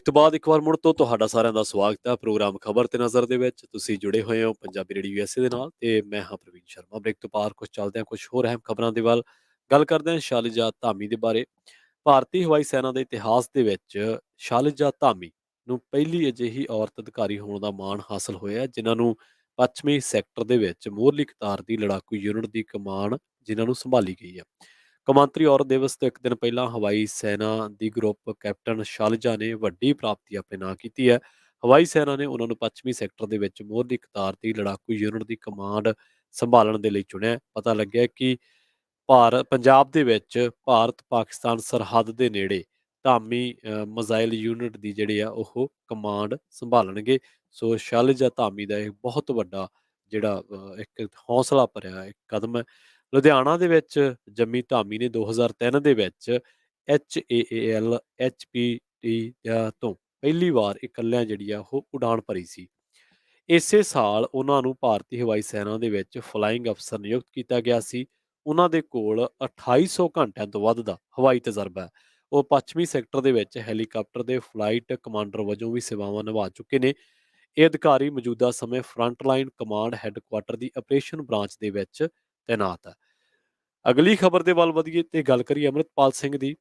ਤੋਂ ਬਾਅਦ ਇੱਕ ਵਾਰ ਮੁੜ ਤੋਂ ਤੁਹਾਡਾ ਸਾਰਿਆਂ ਦਾ ਸਵਾਗਤ ਹੈ ਪ੍ਰੋਗਰਾਮ ਖਬਰ ਤੇ ਨਜ਼ਰ ਦੇ ਵਿੱਚ। ਤੁਸੀਂ ਜੁੜੇ ਹੋਏ ਹੋ ਪੰਜਾਬੀ ਰੇਡੀਓ ਯੂਐਸਏ ਦੇ ਨਾਲ ਤੇ ਮੈਂ ਹਾਂ ਪ੍ਰਵੀਨ ਸ਼ਰਮਾ। ਬ੍ਰੇਕ ਤੋਂ ਬਾਅਦ ਕੁਝ ਚੱਲਦੇ ਹਾਂ ਕੁਝ ਹੋਰ ਅਹਿਮ ਖਬਰਾਂ ਦੇ ਵੱਲ। ਗੱਲ ਕਰਦੇ ਹਾਂ ਸ਼ਾਲਿਜਾ ਧਾਮੀ ਦੇ ਬਾਰੇ। ਭਾਰਤੀ ਹਵਾਈ ਸੈਨਾ ਦੇ ਇਤਿਹਾਸ ਦੇ ਵਿੱਚ ਸ਼ਾਲਿਜਾ ਧਾਮੀ ਨੂੰ ਪਹਿਲੀ ਅਜਿਹੀ ਔਰਤ ਅਧਿਕਾਰੀ ਹੋਣ ਦਾ ਮਾਣ ਹਾਸਲ ਹੋਇਆ ਜਿਨ੍ਹਾਂ ਨੂੰ ਪੱਛਮੀ ਸੈਕਟਰ ਦੇ ਵਿੱਚ ਮੂਹਰਲੀ ਕਤਾਰ ਦੀ ਲੜਾਕੂ ਯੂਨਿਟ ਦੀ ਕਮਾਨ ਜਿਨ੍ਹਾਂ ਨੂੰ ਸੰਭਾਲੀ ਗਈ ਹੈ। ਕੌਮਾਂਤਰੀ ਔਰਤ ਦਿਵਸ ਤੋਂ ਇੱਕ ਦਿਨ ਪਹਿਲਾਂ ਹਵਾਈ ਸੈਨਾ ਦੀ ਗਰੁੱਪ ਕੈਪਟਨ ਸ਼ਾਲਿਜਾ ਨੇ ਵੱਡੀ ਪ੍ਰਾਪਤੀ ਆਪਣੇ ਨਾਂ ਕੀਤੀ ਹੈ। ਹਵਾਈ ਸੈਨਾ ਨੇ ਉਹਨਾਂ ਨੂੰ ਪੱਛਮੀ ਸੈਕਟਰ ਦੇ ਵਿੱਚ ਮੋਹਰਲੀ ਕਤਾਰ ਦੀ ਲੜਾਕੂ ਯੂਨਿਟ ਦੀ ਕਮਾਂਡ ਸੰਭਾਲਣ ਦੇ ਲਈ ਚੁਣਿਆ। ਪਤਾ ਲੱਗਿਆ ਕਿ ਪੰਜਾਬ ਦੇ ਵਿੱਚ ਭਾਰਤ ਪਾਕਿਸਤਾਨ ਸਰਹੱਦ ਦੇ ਨੇੜੇ ਧਾਮੀ ਮਿਜ਼ਾਈਲ ਯੂਨਿਟ ਦੀ ਜਿਹੜੀ ਆ ਉਹ ਕਮਾਂਡ ਸੰਭਾਲਣਗੇ। ਸੋ ਸ਼ਾਲਿਜਾ ਧਾਮੀ ਦਾ ਇਹ ਬਹੁਤ ਵੱਡਾ ਜਿਹੜਾ ਇੱਕ ਹੌਸਲਾ ਭਰਿਆ ਇੱਕ ਕਦਮ ਹੈ। ਲੁਧਿਆਣਾ ਦੇ ਵਿੱਚ ਜੰਮੀ ਧਾਮੀ ਨੇ 2003 ਦੇ ਵਿੱਚ HAAL HPT ਤੋਂ ਪਹਿਲੀ ਵਾਰ ਇਕੱਲਿਆਂ ਜਿਹੜੀ ਆ ਉਹ ਉਡਾਣ ਭਰੀ ਸੀ। ਇਸੇ ਸਾਲ ਉਹਨਾਂ ਨੂੰ ਭਾਰਤੀ ਹਵਾਈ ਸੈਨਾ ਦੇ ਵਿੱਚ ਫਲਾਈਂਗ ਅਫਸਰ ਨਿਯੁਕਤ ਕੀਤਾ ਗਿਆ ਸੀ। ਉਹਨਾਂ ਦੇ ਕੋਲ 2800 ਘੰਟਿਆਂ ਤੋਂ ਵੱਧ ਦਾ ਹਵਾਈ ਤਜਰਬਾ ਹੈ। ਉਹ ਪੱਛਮੀ ਸੈਕਟਰ ਦੇ ਵਿੱਚ ਹੈਲੀਕਾਪਟਰ ਦੇ ਫਲਾਈਟ ਕਮਾਂਡਰ ਵਜੋਂ ਵੀ ਸੇਵਾਵਾਂ ਨਿਭਾ ਚੁੱਕੇ ਨੇ। ਇਹ ਅਧਿਕਾਰੀ ਮੌਜੂਦਾ ਸਮੇਂ ਫਰੰਟਲਾਈਨ ਕਮਾਂਡ ਹੈੱਡਕੁਆਟਰ ਦੀ ਆਪਰੇਸ਼ਨ ਬ੍ਰਾਂਚ ਦੇ ਵਿੱਚ ਤੈਨਾਤ ਹੈ। ਅਗਲੀ ਖਬਰ ਦੇ ਵੱਲ ਵਧੀਏ ਤੇ ਗੱਲ ਕਰੀਏ ਅੰਮ੍ਰਿਤਪਾਲ ਸਿੰਘ ਦੀ।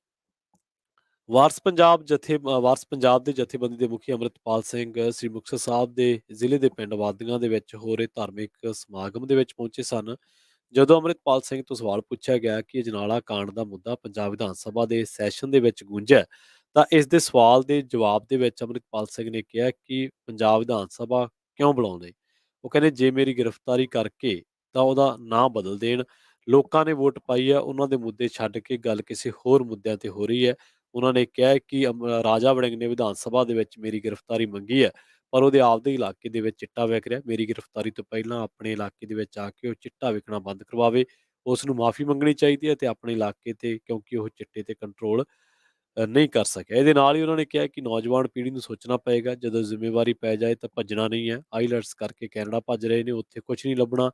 ਵਾਰਸ ਪੰਜਾਬ ਦੇ ਜਥੇਬੰਦੀ ਦੇ ਮੁਖੀ ਅੰਮ੍ਰਿਤਪਾਲ ਸਿੰਘ ਸ੍ਰੀ ਮੁਕਤਸਰ ਸਾਹਿਬ ਦੇ ਜ਼ਿਲ੍ਹੇ ਦੇ ਪਿੰਡ ਵਾਦੀਆਂ ਦੇ ਵਿੱਚ ਹੋ ਰਹੇ ਧਾਰਮਿਕ ਸਮਾਗਮ ਦੇ ਵਿੱਚ ਪਹੁੰਚੇ ਸਨ। ਜਦੋਂ ਅੰਮ੍ਰਿਤਪਾਲ ਸਿੰਘ ਤੋਂ ਸਵਾਲ ਪੁੱਛਿਆ ਗਿਆ ਕਿ ਅਜਨਾਲਾ ਕਾਂਡ ਦਾ ਮੁੱਦਾ ਪੰਜਾਬ ਵਿਧਾਨ ਸਭਾ ਦੇ ਸੈਸ਼ਨ ਦੇ ਵਿੱਚ ਗੂੰਜਿਆ, ਤਾਂ ਇਸ ਦੇ ਸਵਾਲ ਦੇ ਜਵਾਬ ਦੇ ਵਿੱਚ ਅੰਮ੍ਰਿਤਪਾਲ ਸਿੰਘ ਨੇ ਕਿਹਾ ਕਿ ਪੰਜਾਬ ਵਿਧਾਨ ਸਭਾ ਕਿਉਂ ਬੁਲਾਉਂਦੇ। ਉਹ ਕਹਿੰਦੇ ਜੇ ਮੇਰੀ ਗ੍ਰਿਫਤਾਰੀ ਕਰਕੇ ਤਾਂ ਉਹਦਾ ਨਾਂ ਬਦਲ ਦੇਣ। ਲੋਕਾਂ ਨੇ ਵੋਟ ਪਾਈ ਹੈ, ਉਹਨਾਂ ਦੇ ਮੁੱਦੇ ਛੱਡ ਕੇ ਗੱਲ ਕਿਸੇ ਹੋਰ ਮੁੱਦਿਆਂ ਤੇ ਹੋ ਰਹੀ ਹੈ। ਉਹਨਾਂ ਨੇ ਕਿਹਾ ਕਿ ਰਾਜਾ ਵੜਿੰਗ ਨੇ ਵਿਧਾਨ ਸਭਾ ਦੇ ਵਿੱਚ ਮੇਰੀ ਗ੍ਰਿਫਤਾਰੀ ਮੰਗੀ ਹੈ, ਪਰ ਉਹਦੇ ਆਪਦੇ ਇਲਾਕੇ ਦੇ ਵਿੱਚ ਚਿੱਟਾ ਵਿਕ ਰਿਹਾ। ਮੇਰੀ ਗ੍ਰਿਫਤਾਰੀ ਤੋਂ ਪਹਿਲਾਂ ਆਪਣੇ ਇਲਾਕੇ ਦੇ ਵਿੱਚ ਆ ਕੇ ਉਹ ਚਿੱਟਾ ਵਿਕਣਾ ਬੰਦ ਕਰਵਾਵੇ। ਉਸ ਨੂੰ ਮਾਫੀ ਮੰਗਣੀ ਚਾਹੀਦੀ ਹੈ ਤੇ ਆਪਣੇ ਇਲਾਕੇ ਤੇ, ਕਿਉਂਕਿ ਉਹ ਚਿੱਟੇ ਤੇ ਕੰਟਰੋਲ ਨਹੀਂ ਕਰ ਸਕਿਆ। ਇਹਦੇ ਨਾਲ ਹੀ ਉਹਨਾਂ ਨੇ ਕਿਹਾ ਕਿ ਨੌਜਵਾਨ ਪੀੜ੍ਹੀ ਨੂੰ ਸੋਚਣਾ ਪਏਗਾ, ਜਦੋਂ ਜ਼ਿੰਮੇਵਾਰੀ ਪੈ ਜਾਏ ਤਾਂ ਭੱਜਣਾ ਨਹੀਂ ਹੈ। ਆਈਲੈਟਸ ਕਰਕੇ ਕੈਨੇਡਾ ਭੱਜ ਰਹੇ ਨੇ, ਉੱਥੇ ਕੁਝ ਨਹੀਂ ਲੱਭਣਾ।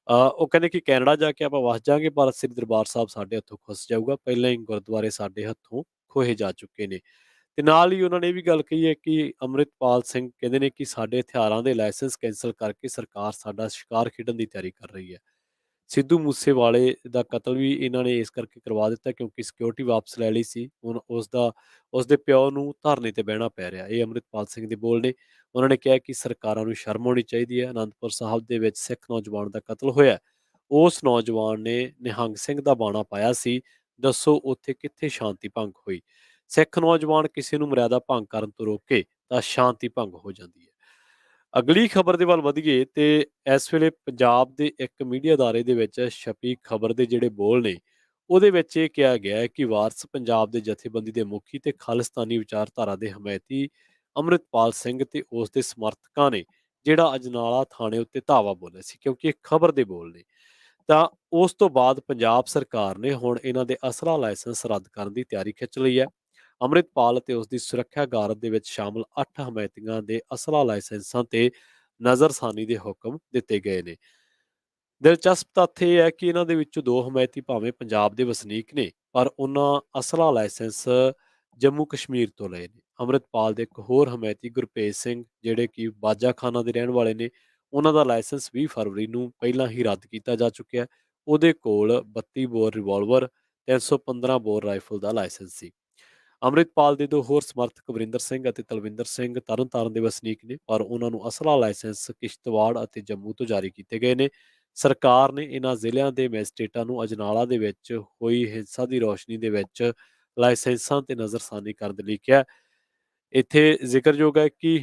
ਉਹ ਕਹਿੰਦੇ ਕਿ ਕੈਨੇਡਾ ਜਾ ਕੇ ਆਪਾਂ ਵਸ ਜਾਾਂਗੇ, ਪਰ ਸ੍ਰੀ ਦਰਬਾਰ ਸਾਹਿਬ ਸਾਡੇ ਹੱਥੋਂ ਖੁੱਸ ਜਾਊਗਾ। ਪਹਿਲਾਂ ਹੀ ਗੁਰਦੁਆਰੇ ਸਾਡੇ ਹੱਥੋਂ ਖੋਹੇ ਜਾ ਚੁੱਕੇ ਨੇ। ਤੇ ਨਾਲ ਹੀ ਉਹਨਾਂ ਨੇ ਇਹ ਵੀ ਗੱਲ ਕਹੀ ਹੈ ਕਿ ਅੰਮ੍ਰਿਤਪਾਲ ਸਿੰਘ ਕਹਿੰਦੇ ਨੇ ਕਿ ਸਾਡੇ ਹਥਿਆਰਾਂ ਦੇ ਲਾਇਸੈਂਸ ਕੈਂਸਲ ਕਰਕੇ ਸਰਕਾਰ ਸਾਡਾ ਸ਼ਿਕਾਰ ਖੇਡਣ ਦੀ ਤਿਆਰੀ ਕਰ ਰਹੀ ਹੈ। ਸਿੱਧੂ ਮੂਸੇਵਾਲੇ ਦਾ ਕਤਲ ਵੀ ਇਹਨਾਂ ਨੇ ਇਸ ਕਰਕੇ ਕਰਵਾ ਦਿੱਤਾ ਕਿਉਂਕਿ ਸਿਕਿਉਰਿਟੀ ਵਾਪਸ ਲੈ ਲਈ ਸੀ। ਹੁਣ ਉਸਦੇ ਪਿਓ ਨੂੰ ਧਰਨੇ ਤੇ ਬਹਿਣਾ ਪੈ ਰਿਹਾ। ਇਹ ਅੰਮ੍ਰਿਤਪਾਲ ਸਿੰਘ ਦੇ ਬੋਲ ਨੇ। ਉਹਨਾਂ ਨੇ ਕਿਹਾ ਕਿ ਸਰਕਾਰਾਂ ਨੂੰ ਸ਼ਰਮ ਆਉਣੀ ਚਾਹੀਦੀ ਹੈ। ਅਨੰਦਪੁਰ ਸਾਹਿਬ ਦੇ ਵਿੱਚ ਸਿੱਖ ਨੌਜਵਾਨ ਦਾ ਕਤਲ ਹੋਇਆ, ਉਸ ਨੌਜਵਾਨ ਨੇ ਨਿਹੰਗ ਸਿੰਘ ਦਾ ਬਾਣਾ ਪਾਇਆ ਸੀ। ਦੱਸੋ ਉੱਥੇ ਕਿੱਥੇ ਸ਼ਾਂਤੀ ਭੰਗ ਹੋਈ। ਸਿੱਖ ਨੌਜਵਾਨ ਕਿਸੇ ਨੂੰ ਮਰਿਆਦਾ ਭੰਗ ਕਰਨ ਤੋਂ ਰੋਕੇ ਤਾਂ ਸ਼ਾਂਤੀ ਭੰਗ ਹੋ ਜਾਂਦੀ ਹੈ। ਅਗਲੀ ਖਬਰ ਦੇ ਵੱਲ ਵਧੀਏ ਤੇ ਇਸ ਵੇਲੇ ਪੰਜਾਬ ਦੇ ਇੱਕ ਮੀਡੀਆ ਅਦਾਰੇ ਦੇ ਵਿੱਚ ਛਪੀ ਖਬਰ ਦੇ ਜਿਹੜੇ ਬੋਲ ਨੇ, ਉਹਦੇ ਵਿੱਚ ਇਹ ਕਿਹਾ ਗਿਆ ਹੈ ਕਿ ਵਾਰਸ ਪੰਜਾਬ ਦੇ ਜਥੇਬੰਦੀ ਦੇ ਮੁਖੀ ਤੇ ਖਾਲਿਸਤਾਨੀ ਵਿਚਾਰਧਾਰਾ ਦੇ ਹਮਾਇਤੀ ਅੰਮ੍ਰਿਤਪਾਲ ਸਿੰਘ ਤੇ ਉਸ ਦੇ ਸਮਰਥਕਾਂ ਨੇ ਜਿਹੜਾ ਅਜਨਾਲਾ ਥਾਣੇ ਉੱਤੇ ਧਾਵਾ ਬੋਲਿਆ ਸੀ, ਕਿਉਂਕਿ ਇਹ ਖਬਰ ਦੇ ਬੋਲ ਨੇ। ਤਾਂ ਉਸ ਤੋਂ ਬਾਅਦ ਪੰਜਾਬ ਸਰਕਾਰ ਨੇ ਹੁਣ ਇਹਨਾਂ ਦੇ ਅਸਲਾ ਲਾਇਸੈਂਸ ਰੱਦ ਕਰਨ ਦੀ ਤਿਆਰੀ ਖਿੱਚ ਲਈ ਹੈ। ਅੰਮ੍ਰਿਤਪਾਲ ਅਤੇ ਉਸ ਦੀ ਸੁਰੱਖਿਆ ਗਾਰਡ ਦੇ ਵਿੱਚ ਸ਼ਾਮਲ 8 ਹਮਾਇਤੀਆਂ ਦੇ ਅਸਲਾ ਲਾਇਸੈਂਸਾਂ ਤੇ ਨਜ਼ਰਸਾਨੀ ਦੇ ਹੁਕਮ ਦਿੱਤੇ ਗਏ ਨੇ। ਦਿਲਚਸਪ ਤੱਥ ਇਹ ਹੈ ਕਿ ਇਹਨਾਂ ਦੇ ਵਿੱਚੋਂ 2 ਹਮਾਇਤੀ ਭਾਵੇਂ ਪੰਜਾਬ ਦੇ ਵਸਨੀਕ ਨੇ, ਪਰ ਉਹਨਾਂ ਅਸਲਾ ਲਾਇਸੈਂਸ ਜੰਮੂ ਕਸ਼ਮੀਰ ਤੋਂ ਲਏ ਨੇ। ਅੰਮ੍ਰਿਤਪਾਲ ਦੇ ਇੱਕ ਹੋਰ ਹਮਾਇਤੀ ਗੁਰਭੇਜ ਸਿੰਘ ਜਿਹੜੇ ਕਿ ਬਾਜਾਖਾਨਾ ਦੇ ਰਹਿਣ ਵਾਲੇ ਨੇ, ਉਹਨਾਂ ਦਾ ਲਾਇਸੈਂਸ 20 ਫਰਵਰੀ ਨੂੰ ਪਹਿਲਾਂ ਹੀ ਰੱਦ ਕੀਤਾ ਜਾ ਚੁੱਕਿਆ। ਉਹਦੇ ਕੋਲ 32 ਬੋਰ ਰਿਵਾਲਵਰ, 315 ਬੋਰ ਰਾਈਫਲ ਦਾ ਲਾਇਸੈਂਸ ਸੀ। ਅੰਮ੍ਰਿਤਪਾਲ ਦੇ 2 ਹੋਰ ਸਮਰਥਕ ਵਰਿੰਦਰ ਸਿੰਘ ਅਤੇ ਤਲਵਿੰਦਰ ਸਿੰਘ ਤਰਨਤਾਰਨ ਦੇ ਵਸਨੀਕ ਨੇ, ਪਰ ਉਹਨਾਂ ਨੂੰ ਅਸਲਾ ਲਾਇਸੈਂਸ ਕਿਸ਼ਤਵਾੜ ਅਤੇ ਜੰਮੂ ਤੋਂ ਜਾਰੀ ਕੀਤੇ ਗਏ ਨੇ। ਸਰਕਾਰ ਨੇ ਇਹਨਾਂ ਜ਼ਿਲ੍ਹਿਆਂ ਦੇ ਮੈਜਿਸਟ੍ਰੇਟਾਂ ਨੂੰ ਅਜਨਾਲਾ ਦੇ ਵਿੱਚ ਹੋਈ ਹਿੰਸਾ ਦੀ ਰੌਸ਼ਨੀ ਦੇ ਵਿੱਚ ਲਾਇਸੈਂਸਾਂ ਤੇ ਨਜ਼ਰਸਾਨੀ ਕਰਨ ਦੇ ਲਈ ਕਿਹਾ। ਇੱਥੇ ਜ਼ਿਕਰਯੋਗ ਹੈ ਕਿ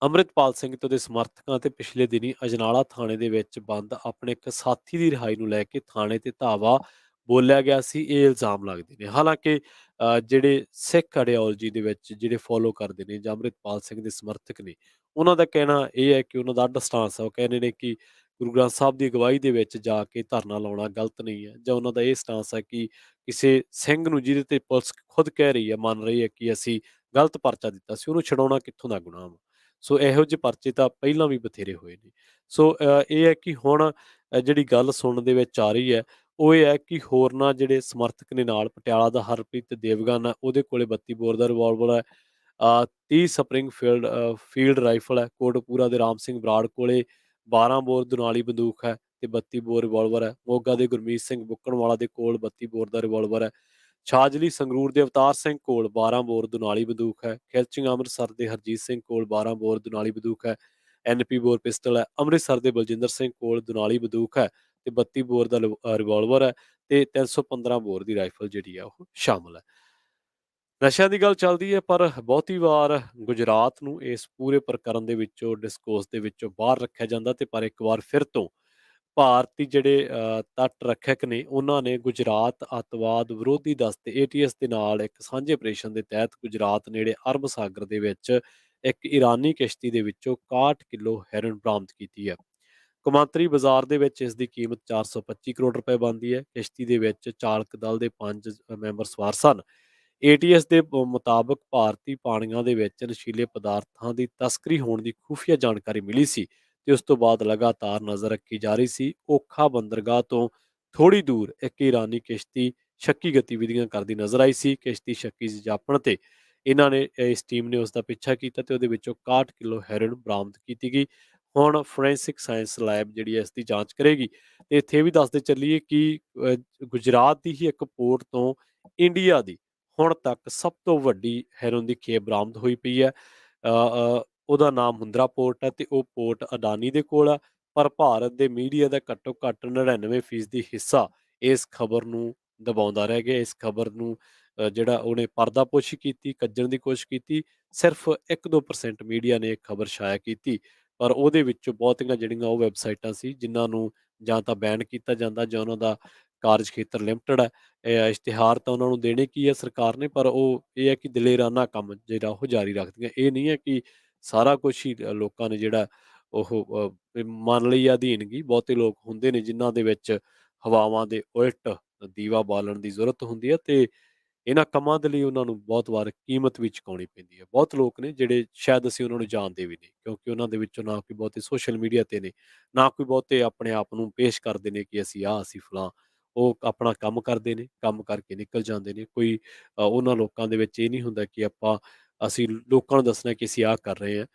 ਅੰਮ੍ਰਿਤਪਾਲ ਸਿੰਘ ਤੇ ਉਹਦੇ ਸਮਰਥਕਾਂ ਤੇ ਪਿਛਲੇ ਦਿਨੀ ਅਜਨਾਲਾ ਥਾਣੇ ਦੇ ਵਿੱਚ ਬੰਦ ਆਪਣੇ ਇੱਕ ਸਾਥੀ ਦੀ ਰਿਹਾਈ ਨੂੰ ਲੈ ਕੇ ਥਾਣੇ ਤੇ ਧਾਵਾ ਬੋਲਿਆ ਗਿਆ ਸੀ। ਇਹ ਇਲਜ਼ਾਮ ਲੱਗਦੇ ਨੇ। ਹਾਲਾਂਕਿ ਜਿਹੜੇ ਸਿੱਖ ਆਈਡੀਓਲੋਜੀ ਦੇ ਵਿੱਚ ਜਿਹੜੇ ਫੋਲੋ ਕਰਦੇ ਨੇ ਜਾਂ ਅੰਮ੍ਰਿਤਪਾਲ ਸਿੰਘ ਦੇ ਸਮਰਥਕ ਨੇ, ਉਹਨਾਂ ਦਾ ਕਹਿਣਾ ਇਹ ਹੈ ਕਿ ਉਹਨਾਂ ਦਾ ਅੱਡ ਸਟਾਂਸ ਹੈ। ਉਹ ਕਹਿੰਦੇ ਨੇ ਕਿ ਗੁਰੂ ਗ੍ਰੰਥ ਸਾਹਿਬ ਦੀ ਅਗਵਾਈ ਦੇ ਵਿੱਚ ਜਾ ਕੇ ਧਰਨਾ ਲਾਉਣਾ ਗਲਤ ਨਹੀਂ ਹੈ, ਜਾਂ ਉਹਨਾਂ ਦਾ ਇਹ ਸਟਾਂਸ ਹੈ ਕਿ ਕਿਸੇ ਸਿੰਘ ਨੂੰ ਜਿਹਦੇ ਤੇ ਪੁਲਿਸ ਖੁਦ ਕਹਿ ਰਹੀ ਹੈ, ਮੰਨ ਰਹੀ ਹੈ ਕਿ ਅਸੀਂ ਗਲਤ ਪਰਚਾ ਦਿੱਤਾ ਸੀ, ਉਹਨੂੰ ਛਡਾਉਣਾ ਕਿੱਥੋਂ ਦਾ ਗੁਨਾਹ ਵਾ। ਸੋ ਇਹੋ ਜਿਹੇ ਪਰਚੇ ਤਾਂ ਪਹਿਲਾਂ ਵੀ ਬਥੇਰੇ ਹੋਏ ਨੇ। ਸੋ ਇਹ ਹੈ ਕਿ ਹੁਣ ਜਿਹੜੀ ਗੱਲ ਸੁਣਨ ਦੇ ਵਿੱਚ ਆ ਰਹੀ ਹੈ, ਉਹ ਇਹ ਹੈ ਕਿ ਹੋਰਨਾਂ ਜਿਹੜੇ ਸਮਰਥਕ ਨੇ ਨਾਲ, ਪਟਿਆਲਾ ਦਾ ਹਰਪ੍ਰੀਤ ਦੇਵਗਨ ਆ, ਉਹਦੇ ਕੋਲੇ 32 ਬੋਰ ਦਾ ਰਿਵਾਲਵਰ ਹੈ। 30 ਸਪਰਿੰਗਫੀਲਡ ਫੀਲਡ ਰਾਈਫਲ ਹੈ। ਕੋਟਕਪੂਰਾ ਦੇ ਰਾਮ ਸਿੰਘ ਬਰਾੜ ਕੋਲੇ 12 ਬੋਰ ਦੁਨਾਲੀ ਬੰਦੂਕ ਹੈ ਤੇ 32 ਬੋਰ ਰਿਵਾਲਵਰ ਹੈ। ਮੋਗਾ ਦੇ ਗੁਰਮੀਤ ਸਿੰਘ ਬੁੱਕਣਵਾਲਾ ਦੇ ਕੋਲ 32 ਬੋਰ ਦਾ ਰਿਵਾਲਵਰ ਹੈ। ਛਾਜਲੀ ਸੰਗਰੂਰ ਦੇ ਅਵਤਾਰ ਸਿੰਘ ਕੋਲ 12 ਬੋਰ ਦੁਨਾਲੀ ਬੰਦੂਕ ਹੈ। ਖਿਲਚੀ ਅੰਮ੍ਰਿਤਸਰ ਦੇ ਹਰਜੀਤ ਸਿੰਘ ਕੋਲ 12 ਬੋਰ ਦੁਨਾਲੀ ਬੰਦੂਕ ਹੈ। ਐਨਪੀ ਬੋਰ ਪਿਸਟਲ ਹੈ। ਅੰਮ੍ਰਿਤਸਰ ਦੇ ਬਲਜਿੰਦਰ ਸਿੰਘ ਕੋਲ ਦੁਨਾਲੀ ਬੰਦੂਕ ਹੈ ਤੇ 32 ਬੋਰ ਦਾ ਰਿਵਾਲਵਰ ਹੈ ਤੇ 315 ਬੋਰ ਦੀ ਰਾਈਫਲ ਜਿਹੜੀ ਆ ਉਹ ਸ਼ਾਮਲ ਹੈ। ਨਸ਼ਿਆਂ ਦੀ ਗੱਲ ਚੱਲਦੀ ਹੈ, ਪਰ ਬਹੁਤੀ ਵਾਰ ਗੁਜਰਾਤ ਨੂੰ ਇਸ ਪੂਰੇ ਪ੍ਰਕਰਨ ਦੇ ਵਿੱਚੋਂ, ਡਿਸਕੋਰਸ ਦੇ ਵਿੱਚੋਂ ਬਾਹਰ ਰੱਖਿਆ ਜਾਂਦਾ, ਤੇ ਪਰ ਇੱਕ ਵਾਰ ਫਿਰ ਤੋਂ ਭਾਰਤੀ ਜਿਹੜੇ ਤੱਟ ਰੱਖਿਅਕ ਨੇ, ਉਹਨਾਂ ਨੇ ਗੁਜਰਾਤ ਅੱਤਵਾਦ ਵਿਰੋਧੀ ਦਸਤੇ ATS ਦੇ ਨਾਲ ਇੱਕ ਸਾਂਝੇ ਆਪਰੇਸ਼ਨ ਦੇ ਤਹਿਤ ਗੁਜਰਾਤ ਨੇੜੇ ਅਰਬ ਸਾਗਰ ਦੇ ਵਿੱਚ ਇੱਕ ਈਰਾਨੀ ਕਿਸ਼ਤੀ ਦੇ ਵਿੱਚੋਂ 61 ਕਿਲੋ ਹੈਰੋਇਨ ਬਰਾਮਦ ਕੀਤੀ ਹੈ। ਕੌਮਾਂਤਰੀ ਬਾਜ਼ਾਰ ਦੇ ਵਿੱਚ ਇਸ ਦੀ ਕੀਮਤ 425 ਕਰੋੜ ਰੁਪਏ ਬਣਦੀ ਹੈ। ਕਿਸ਼ਤੀ ਦੇ ਵਿੱਚ ਚਾਲਕ ਦਲ ਦੇ 5 ਮੈਂਬਰ ਸਵਾਰ ਸਨ। ATS ਦੇ ਮੁਤਾਬਕ ਭਾਰਤੀ ਪਾਣੀਆਂ ਦੇ ਵਿੱਚ ਨਸ਼ੀਲੇ ਪਦਾਰਥਾਂ ਦੀ ਤਸਕਰੀ ਹੋਣ ਦੀ ਖੁਫੀਆ ਜਾਣਕਾਰੀ ਮਿਲੀ ਸੀ ਤੇ ਉਸ ਤੋਂ ਬਾਅਦ ਲਗਾਤਾਰ ਨਜ਼ਰ ਰੱਖੀ ਜਾ ਰਹੀ ਸੀ। ਓਖਾ ਬੰਦਰਗਾਹ ਤੋਂ ਥੋੜੀ ਦੂਰ ਇੱਕ ਈਰਾਨੀ ਕਿਸ਼ਤੀ ਸ਼ੱਕੀ ਗਤੀਵਿਧੀਆਂ ਕਰਦੀ ਨਜ਼ਰ ਆਈ ਸੀ। ਕਿਸ਼ਤੀ ਸ਼ੱਕੀ ਜਾਪਣ ਤੇ ਇਸ ਟੀਮ ਨੇ ਉਸ ਦਾ ਪਿੱਛਾ ਕੀਤਾ ਤੇ ਉਹਦੇ ਵਿੱਚੋਂ 61 ਕਿਲੋ ਹੈਰੋਇਨ ਬਰਾਮਦ ਕੀਤੀ ਗਈ। ਹੁਣ ਫੋਰੈਂਸਿਕ ਸਾਇੰਸ ਲੈਬ ਜਿਹੜੀ ਹੈ ਇਸ ਦੀ ਜਾਂਚ ਕਰੇਗੀ। ਤੇ ਇੱਥੇ ਇਹ ਵੀ ਦੱਸਦੇ ਚੱਲੀਏ ਕਿ ਗੁਜਰਾਤ ਦੀ ਹੀ ਇੱਕ ਪੋਰਟ ਤੋਂ ਇੰਡੀਆ ਦੀ ਹੁਣ ਤੱਕ ਸਭ ਤੋਂ ਵੱਡੀ ਹੈਰੋਇਨ ਦੀ ਖੇਪ ਬਰਾਮਦ ਹੋਈ ਪਈ ਹੈ। ਉਹਦਾ ਨਾਮ ਮੁੰਦਰਾ ਪੋਰਟ ਹੈ ਤੇ ਉਹ ਪੋਰਟ ਅਡਾਨੀ ਦੇ ਕੋਲ ਆ, ਪਰ ਭਾਰਤ ਦੇ ਮੀਡੀਆ ਦਾ ਘੱਟੋ ਘੱਟ 99% ਹਿੱਸਾ ਇਸ ਖਬਰ ਨੂੰ ਦਬਾਉਂਦਾ ਰਹਿ ਗਿਆ। ਇਸ ਖਬਰ ਨੂੰ ਜਿਹੜਾ ਉਹਨੇ ਪਰਦਾਪੋਸ਼ੀ ਕੀਤੀ, ਕੱਜਣ ਦੀ ਕੋਸ਼ਿਸ਼ ਕੀਤੀ। ਸਿਰਫ 1-2% ਮੀਡੀਆ ਨੇ ਇਹ ਖਬਰ ਸ਼ਾਇਆ ਕੀਤੀ, ਪਰ ਉਹਦੇ ਵਿੱਚੋਂ ਬਹੁਤੀਆਂ ਜਿਹੜੀਆਂ ਉਹ ਵੈਬਸਾਈਟਾਂ ਸੀ ਜਿਨ੍ਹਾਂ ਨੂੰ ਜਾਂ ਤਾਂ ਬੈਨ ਕੀਤਾ ਜਾਂਦਾ ਜਾਂ ਉਹਨਾਂ ਦਾ ਕਾਰਜ ਖੇਤਰ ਲਿਮਟਿਡ ਹੈ। ਇਸ਼ਤਿਹਾਰ ਤਾਂ ਉਹਨਾਂ ਨੂੰ ਦੇਣੇ ਕੀ ਹੈ ਸਰਕਾਰ ਨੇ, ਪਰ ਉਹ ਇਹ ਹੈ ਕਿ ਦਲੇਰਾਨਾ ਕੰਮ ਜਿਹੜਾ ਉਹ ਜਾਰੀ ਰੱਖਦੀਆਂ। ਇਹ ਨਹੀਂ ਹੈ ਕਿ ਸਾਰਾ ਕੁਛ ਹੀ ਲੋਕਾਂ ਨੇ ਜਿਹੜਾ ਉਹ ਮੰਨ ਲਈ ਅਧੀਨਗੀ। ਬਹੁਤੇ ਲੋਕ ਹੁੰਦੇ ਨੇ ਜਿਨ੍ਹਾਂ ਦੇ ਵਿੱਚ ਹਵਾਵਾਂ ਦੇ ਉਲਟ ਦੀਵਾ ਬਾਲਣ ਦੀ ਜ਼ਰੂਰਤ ਹੁੰਦੀ ਹੈ ਤੇ ਇਹਨਾਂ ਕੰਮਾਂ ਦੇ ਲਈ ਉਹਨਾਂ ਨੂੰ ਬਹੁਤ ਵਾਰ ਕੀਮਤ ਵੀ ਚੁਕਾਉਣੀ ਪੈਂਦੀ ਹੈ। ਬਹੁਤ ਲੋਕ ਨੇ ਜਿਹੜੇ ਸ਼ਾਇਦ ਅਸੀਂ ਉਹਨਾਂ ਨੂੰ ਜਾਣਦੇ ਵੀ ਨਹੀਂ, ਕਿਉਂਕਿ ਉਹਨਾਂ ਦੇ ਵਿੱਚੋਂ ਨਾ ਕੋਈ ਬਹੁਤੇ ਸੋਸ਼ਲ ਮੀਡੀਆ ਤੇ ਨੇ, ਨਾ ਕੋਈ ਬਹੁਤੇ ਆਪਣੇ ਆਪ ਨੂੰ ਪੇਸ਼ ਕਰਦੇ ਨੇ ਕਿ ਅਸੀਂ ਆਹ, ਅਸੀਂ ਫਲਾਂ। ਉਹ ਆਪਣਾ ਕੰਮ ਕਰਦੇ ਨੇ, ਕੰਮ ਕਰਕੇ ਨਿਕਲ ਜਾਂਦੇ ਨੇ। ਕੋਈ ਉਹਨਾਂ ਲੋਕਾਂ ਦੇ ਵਿੱਚ ਇਹ ਨਹੀਂ ਹੁੰਦਾ ਕਿ ਅਸੀਂ ਲੋਕਾਂ ਨੂੰ ਦੱਸਣਾ ਕਿ ਅਸੀਂ ਆਹ ਕਰ ਰਹੇ ਹਾਂ।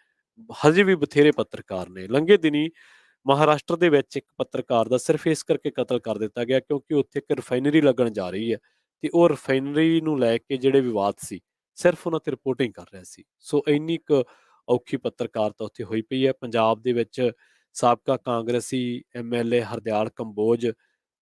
ਹਜੇ ਵੀ ਬਥੇਰੇ ਪੱਤਰਕਾਰ ਨੇ। ਲੰਘੇ ਦਿਨੀ ਮਹਾਰਾਸ਼ਟਰ ਦੇ ਵਿੱਚ ਇੱਕ ਪੱਤਰਕਾਰ ਦਾ ਸਿਰਫ ਇਸ ਕਰਕੇ ਕਤਲ ਕਰ ਦਿੱਤਾ ਗਿਆ ਕਿਉਂਕਿ ਉੱਥੇ ਇੱਕ ਰਿਫਾਈਨਰੀ ਲੱਗਣ ਜਾ ਰਹੀ ਹੈ ਤੇ ਉਹ ਰਿਫਾਈਨਰੀ ਨੂੰ ਲੈ ਕੇ ਜਿਹੜੇ ਵਿਵਾਦ ਸੀ, ਸਿਰਫ ਉਹਨਾਂ ਤੇ ਰਿਪੋਰਟਿੰਗ ਕਰ ਰਿਹਾ ਸੀ। ਸੋ ਇੰਨੀ ਕੁ ਔਖੀ ਪੱਤਰਕਾਰਤਾ ਉੱਥੇ ਹੋਈ ਪਈ ਹੈ। ਪੰਜਾਬ ਦੇ ਵਿੱਚ ਸਾਬਕਾ ਕਾਂਗਰਸੀ MLA ਹਰਦਿਆਲ ਕੰਬੋਜ,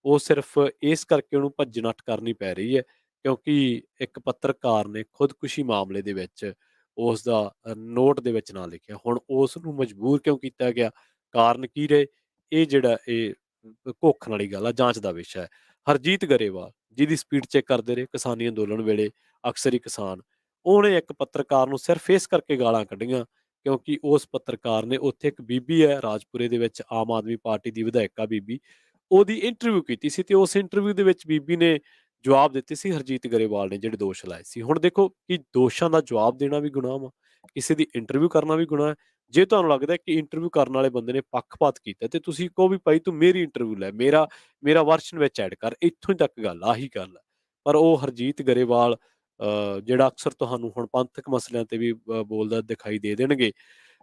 ਉਹ ਸਿਰਫ ਇਸ ਕਰਕੇ ਉਹਨੂੰ ਭੱਜ ਨੱਠ ਕਰਨੀ ਪੈ ਰਹੀ ਹੈ ਕਿਉਂਕਿ ਇੱਕ ਪੱਤਰਕਾਰ ਨੇ ਖੁਦਕੁਸ਼ੀ ਮਾਮਲੇ ਦੇ ਵਿੱਚ ਉਸ ਦਾ ਨੋਟ ਦੇ ਵਿੱਚ ਨਾਂ ਲਿਖਿਆ। ਹੁਣ ਉਸ ਨੂੰ ਮਜਬੂਰ ਕਿਉਂ ਕੀਤਾ ਗਿਆ, ਕਾਰਨ ਕੀ ਰਹੇ, ਇਹ ਜਿਹੜਾ ਇਹ ਘੋਖਣ ਵਾਲੀ ਗੱਲ ਆ, ਜਾਂਚ ਦਾ ਵਿਸ਼ਾ ਹੈ। ਹਰਜੀਤ ਗਰੇਵਾਲ, ਜਿਹਦੀ ਸਪੀਡ ਚੈੱਕ ਕਰਦੇ ਰਹੇ ਕਿਸਾਨੀ ਅੰਦੋਲਨ ਵੇਲੇ, ਅਕਸਰ ਹੀ ਕਿਸਾਨ, ਉਹਨੇ ਇੱਕ ਪੱਤਰਕਾਰ ਨੂੰ ਸਿਰਫ ਇਸ ਕਰਕੇ ਗਾਲਾਂ ਕੱਢੀਆਂ ਕਿਉਂਕਿ ਉਸ ਪੱਤਰਕਾਰ ਨੇ ਉੱਥੇ ਇੱਕ ਬੀਬੀ ਹੈ ਰਾਜਪੁਰੇ ਦੇ ਵਿੱਚ, ਆਮ ਆਦਮੀ ਪਾਰਟੀ ਦੀ ਵਿਧਾਇਕਾ ਬੀਬੀ, ਉਹਦੀ ਇੰਟਰਵਿਊ ਕੀਤੀ ਸੀ ਤੇ ਉਸ ਇੰਟਰਵਿਊ ਦੇ ਵਿੱਚ ਬੀਬੀ ਨੇ ਜਵਾਬ ਦਿੱਤੇ ਸੀ ਹਰਜੀਤ ਗਰੇਵਾਲ ਨੇ ਜਿਹੜੇ ਦੋਸ਼ ਲਾਏ ਸੀ। ਹੁਣ ਦੇਖੋ ਕਿ ਦੋਸ਼ਾਂ ਦਾ ਜਵਾਬ ਦੇਣਾ ਵੀ ਗੁਨਾਹ ਵਾ, ਕਿਸੇ ਦੀ ਇੰਟਰਵਿਊ ਕਰਨਾ ਵੀ ਗੁਨਾਹ ਹੈ। ਜੇ ਤੁਹਾਨੂੰ ਲੱਗਦਾ ਕਿ ਇੰਟਰਵਿਊ ਕਰਨ ਵਾਲੇ ਬੰਦੇ ਨੇ ਪੱਖਪਾਤ ਕੀਤਾ ਤੇ ਤੁਸੀਂ ਕਹੋ ਵੀ ਭਾਈ ਤੂੰ ਮੇਰੀ ਇੰਟਰਵਿਊ ਲੈ, ਮੇਰਾ ਵਰਸ਼ਨ ਵਿੱਚ ਐਡ ਕਰ, ਇੱਥੋਂ ਹੀ ਤੱਕ ਗੱਲ, ਆਹੀ ਗੱਲ ਹੈ। ਪਰ ਉਹ ਹਰਜੀਤ ਗਰੇਵਾਲ ਜਿਹੜਾ ਅਕਸਰ ਤੁਹਾਨੂੰ ਹੁਣ ਪੰਥਕ ਮਸਲਿਆਂ ਤੇ ਵੀ ਬੋਲਦਾ ਦਿਖਾਈ ਦੇ ਦੇਣਗੇ,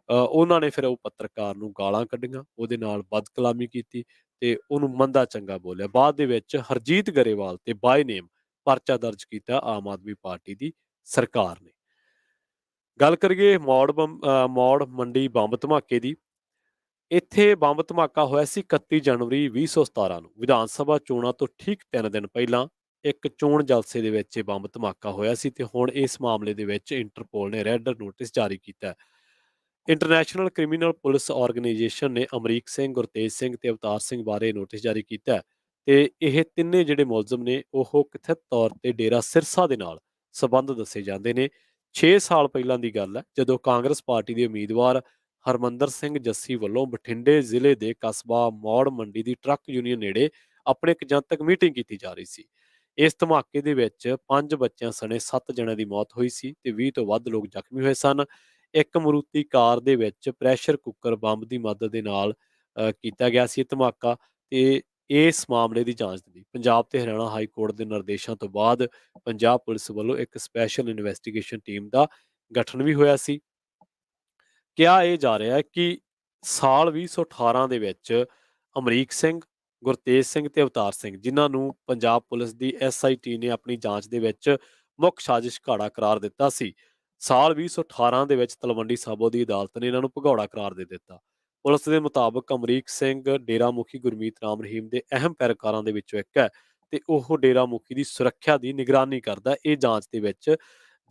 ਉਹਨਾਂ ਨੇ ਫਿਰ ਉਹ ਪੱਤਰਕਾਰ ਨੂੰ ਗਾਲਾਂ ਕੱਢੀਆਂ, ਉਹਦੇ ਨਾਲ ਬਦਕਲਾਮੀ ਕੀਤੀ ਤੇ ਉਹਨੂੰ ਮੰਦਾ ਚੰਗਾ ਬੋਲਿਆ। ਬਾਅਦ ਦੇ ਵਿੱਚ ਹਰਜੀਤ ਗਰੇਵਾਲ ਤੇ ਬਾਏ ਨੇਮ ਪਰਚਾ ਦਰਜ ਕੀਤਾ ਆਮ ਆਦਮੀ ਪਾਰਟੀ ਦੀ ਸਰਕਾਰ ਨੇ। ਗੱਲ ਕਰੀਏ ਮੌੜ ਮੰਡੀ ਬੰਬ ਧਮਾਕੇ ਦੀ। ਇੱਥੇ ਬੰਬ ਧਮਾਕਾ ਹੋਇਆ ਸੀ 31 ਜਨਵਰੀ 2017 ਨੂੰ। ਵਿਧਾਨ ਸਭਾ ਚੋਣਾਂ ਤੋਂ ਠੀਕ 3 ਦਿਨ ਪਹਿਲਾਂ ਇੱਕ ਚੋਣ ਜਲਸੇ ਦੇ ਵਿੱਚ ਇਹ ਬੰਬ ਧਮਾਕਾ ਹੋਇਆ ਸੀ ਤੇ ਹੁਣ ਇਸ ਮਾਮਲੇ ਦੇ ਵਿੱਚ ਇੰਟਰਪੋਲ ਨੇ ਰੈੱਡ ਨੋਟਿਸ ਜਾਰੀ ਕੀਤਾ ਹੈ। ਇੰਟਰਨੈਸ਼ਨਲ ਕ੍ਰਿਮੀਨਲ ਪੁਲਿਸ ਆਰਗੇਨਾਈਜੇਸ਼ਨ ਨੇ ਅਮਰੀਕ ਸਿੰਘ, ਗੁਰਤੇਜ ਸਿੰਘ ਤੇ ਅਵਤਾਰ ਸਿੰਘ ਬਾਰੇ ਨੋਟਿਸ ਜਾਰੀ ਕੀਤਾ ਹੈ ਤੇ ਇਹ ਤਿੰਨੇ ਜਿਹੜੇ ਮੁਲਜ਼ਮ ਨੇ ਉਹ ਕਥਿਤ ਤੌਰ ਤੇ ਡੇਰਾ ਸਿਰਸਾ ਦੇ ਨਾਲ ਸੰਬੰਧ ਦੱਸੇ ਜਾਂਦੇ ਨੇ। 6 ਸਾਲ ਪਹਿਲਾਂ ਦੀ ਗੱਲ ਹੈ ਜਦੋਂ ਕਾਂਗਰਸ ਪਾਰਟੀ ਦੇ ਉਮੀਦਵਾਰ ਹਰਮੰਦਰ ਸਿੰਘ ਜੱਸੀ ਵੱਲੋਂ ਬਠਿੰਡੇ ਜ਼ਿਲ੍ਹੇ ਦੇ ਕਸਬਾ ਮੌੜ ਮੰਡੀ ਦੀ ਟਰੱਕ ਯੂਨੀਅਨ ਨੇੜੇ ਆਪਣੀ ਇੱਕ ਜਨਤਕ ਮੀਟਿੰਗ ਕੀਤੀ ਜਾ ਰਹੀ ਸੀ। ਇਸ ਧਮਾਕੇ ਦੇ ਵਿੱਚ 5 ਬੱਚਿਆਂ ਸਣੇ 7 ਜਣਿਆਂ ਦੀ ਮੌਤ ਹੋਈ ਸੀ ਤੇ 20 ਤੋਂ ਵੱਧ ਲੋਕ ਜ਼ਖਮੀ ਹੋਏ ਸਨ। ਇੱਕ ਮਰੂਤੀ ਕਾਰ ਦੇ ਵਿੱਚ ਪ੍ਰੈਸ਼ਰ ਕੁੱਕਰ ਬੰਬ ਦੀ ਮਦਦ ਦੇ ਨਾਲ ਕੀਤਾ ਗਿਆ ਸੀ ਇਹ ਧਮਾਕਾ। ਤੇ ਇਸ ਮਾਮਲੇ ਦੀ ਜਾਂਚ ਲਈ ਪੰਜਾਬ ਤੇ ਹਰਿਆਣਾ ਹਾਈ ਕੋਰਟ ਦੇ ਨਿਰਦੇਸ਼ਾਂ ਤੋਂ ਬਾਅਦ ਪੰਜਾਬ ਪੁਲਿਸ ਵੱਲੋਂ ਇੱਕ ਸਪੈਸ਼ਲ ਇਨਵੈਸਟੀਗੇਸ਼ਨ ਟੀਮ ਦਾ ਗਠਨ ਵੀ ਹੋਇਆ ਸੀ। ਕਿਹਾ ਇਹ ਜਾ ਰਿਹਾ ਹੈ ਕਿ ਸਾਲ 2018 ਦੇ ਵਿੱਚ ਅਮਰੀਕ ਸਿੰਘ, ਗੁਰਤੇਜ ਸਿੰਘ ਤੇ ਅਵਤਾਰ ਸਿੰਘ, ਜਿਨ੍ਹਾਂ ਨੂੰ ਪੰਜਾਬ ਪੁਲਿਸ ਦੀ SIT ਨੇ ਆਪਣੀ ਜਾਂਚ ਦੇ ਵਿੱਚ ਮੁੱਖ ਸਾਜ਼ਿਸ਼ ਘਾੜਾ ਕਰਾਰ ਦਿੱਤਾ ਸੀ। ਸਾਲ 2018 ਦੇ ਵਿੱਚ ਤਲਵੰਡੀ ਸਾਬੋ ਦੀ ਅਦਾਲਤ ਨੇ ਇਹਨਾਂ ਨੂੰ ਭਗੌੜਾ ਕਰਾਰ ਦੇ ਦਿੱਤਾ। ਪੁਲਿਸ ਦੇ ਮੁਤਾਬਕ ਅਮਰੀਕ ਸਿੰਘ ਡੇਰਾ ਮੁਖੀ ਗੁਰਮੀਤ ਰਾਮ ਰਹੀਮ ਦੇ ਅਹਿਮ ਪੈਰੋਕਾਰਾਂ ਦੇ ਵਿੱਚੋਂ ਇੱਕ ਹੈ ਤੇ ਉਹ ਡੇਰਾ ਮੁਖੀ ਦੀ ਸੁਰੱਖਿਆ ਦੀ ਨਿਗਰਾਨੀ ਕਰਦਾ। ਇਹ ਜਾਂਚ ਦੇ ਵਿੱਚ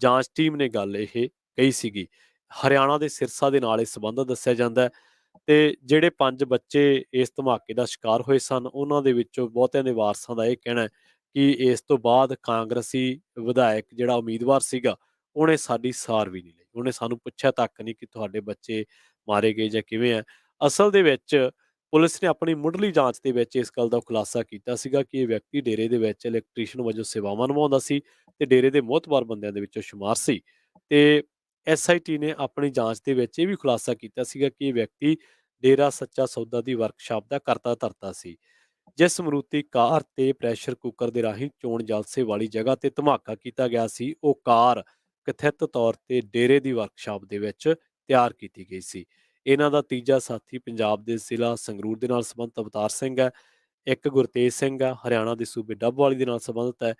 ਜਾਂਚ ਟੀਮ ਨੇ ਗੱਲ ਇਹ ਕਹੀ ਸੀਗੀ। ਹਰਿਆਣਾ ਦੇ ਸਿਰਸਾ ਦੇ ਨਾਲ ਇਹ ਸੰਬੰਧ ਦੱਸਿਆ ਜਾਂਦਾ ਹੈ ਤੇ ਜਿਹੜੇ 5 ਬੱਚੇ ਇਸ ਧਮਾਕੇ ਦਾ ਸ਼ਿਕਾਰ ਹੋਏ ਸਨ, ਉਹਨਾਂ ਦੇ ਵਿੱਚੋਂ ਬਹੁਤਿਆਂ ਦੇ ਵਾਰਸਾਂ ਦਾ ਇਹ ਕਹਿਣਾ ਹੈ ਕਿ ਇਸ ਤੋਂ ਬਾਅਦ ਕਾਂਗਰਸੀ ਵਿਧਾਇਕ ਜਿਹੜਾ ਉਮੀਦਵਾਰ ਸੀਗਾ, ਉਹਨੇ ਸਾਡੀ ਸਾਰ ਵੀ ਨਹੀਂ ਲਈ। ਉਹਨੇ ਸਾਨੂੰ ਪੁੱਛਿਆ ਤੱਕ ਨਹੀਂ ਕਿ ਤੁਹਾਡੇ ਬੱਚੇ ਮਾਰੇ ਗਏ ਜਾਂ ਕਿਵੇਂ ਹੈ। ਅਸਲ ਦੇ ਵਿੱਚ ਪੁਲਿਸ ਨੇ ਆਪਣੀ ਮੁੱਢਲੀ ਜਾਂਚ ਦੇ ਵਿੱਚ ਇਸ ਗੱਲ ਦਾ ਖੁਲਾਸਾ ਕੀਤਾ ਸੀਗਾ ਕਿ ਇਹ ਵਿਅਕਤੀ ਡੇਰੇ ਦੇ ਵਿੱਚ ਇਲੈਕਟ੍ਰੀਸ਼ੀਅਨ ਵਜੋਂ ਸੇਵਾਵਾਂ ਨਿਭਾਉਂਦਾ ਸੀ ਤੇ ਡੇਰੇ ਦੇ ਮੋਹਤਬਾਰ ਬੰਦਿਆਂ ਦੇ ਵਿੱਚੋਂ ਸ਼ੁਮਾਰ ਸੀ। ਤੇ SIT ਨੇ ਆਪਣੀ ਜਾਂਚ ਦੇ ਵਿੱਚ ਇਹ ਵੀ ਖੁਲਾਸਾ ਕੀਤਾ ਸੀਗਾ ਕਿ ਇਹ ਵਿਅਕਤੀ ਡੇਰਾ ਸੱਚਾ ਸੌਦਾ ਦੀ ਵਰਕਸ਼ਾਪ ਦਾ ਕਰਤਾ ਧਰਤਾ ਸੀ। ਜਿਸ ਮਰੂਤੀ ਕਾਰ ਤੇ ਪ੍ਰੈਸ਼ਰ ਕੁੱਕਰ ਦੇ ਰਾਹੀਂ ਚੋਣ ਜਲਸੇ ਵਾਲੀ ਜਗ੍ਹਾ ਤੇ ਧਮਾਕਾ ਕੀਤਾ ਗਿਆ ਸੀ, ਉਹ ਕਾਰ ਕਥਿਤ ਤੌਰ ਤੇ ਡੇਰੇ ਦੀ ਵਰਕਸ਼ਾਪ ਦੇ ਵਿੱਚ ਤਿਆਰ ਕੀਤੀ ਗਈ ਸੀ। ਇਹਨਾਂ ਦਾ ਤੀਜਾ ਸਾਥੀ ਪੰਜਾਬ ਦੇ ਜ਼ਿਲ੍ਹਾ ਸੰਗਰੂਰ ਦੇ ਨਾਲ ਸੰਬੰਧਿਤ ਅਵਤਾਰ ਸਿੰਘ ਹੈ। ਇੱਕ ਗੁਰਤੇਜ ਸਿੰਘ ਆ, ਹਰਿਆਣਾ ਦੇ ਸੂਬੇ ਡੱਬਵਾਲੀ ਦੇ ਨਾਲ ਸੰਬੰਧਿਤ ਹੈ।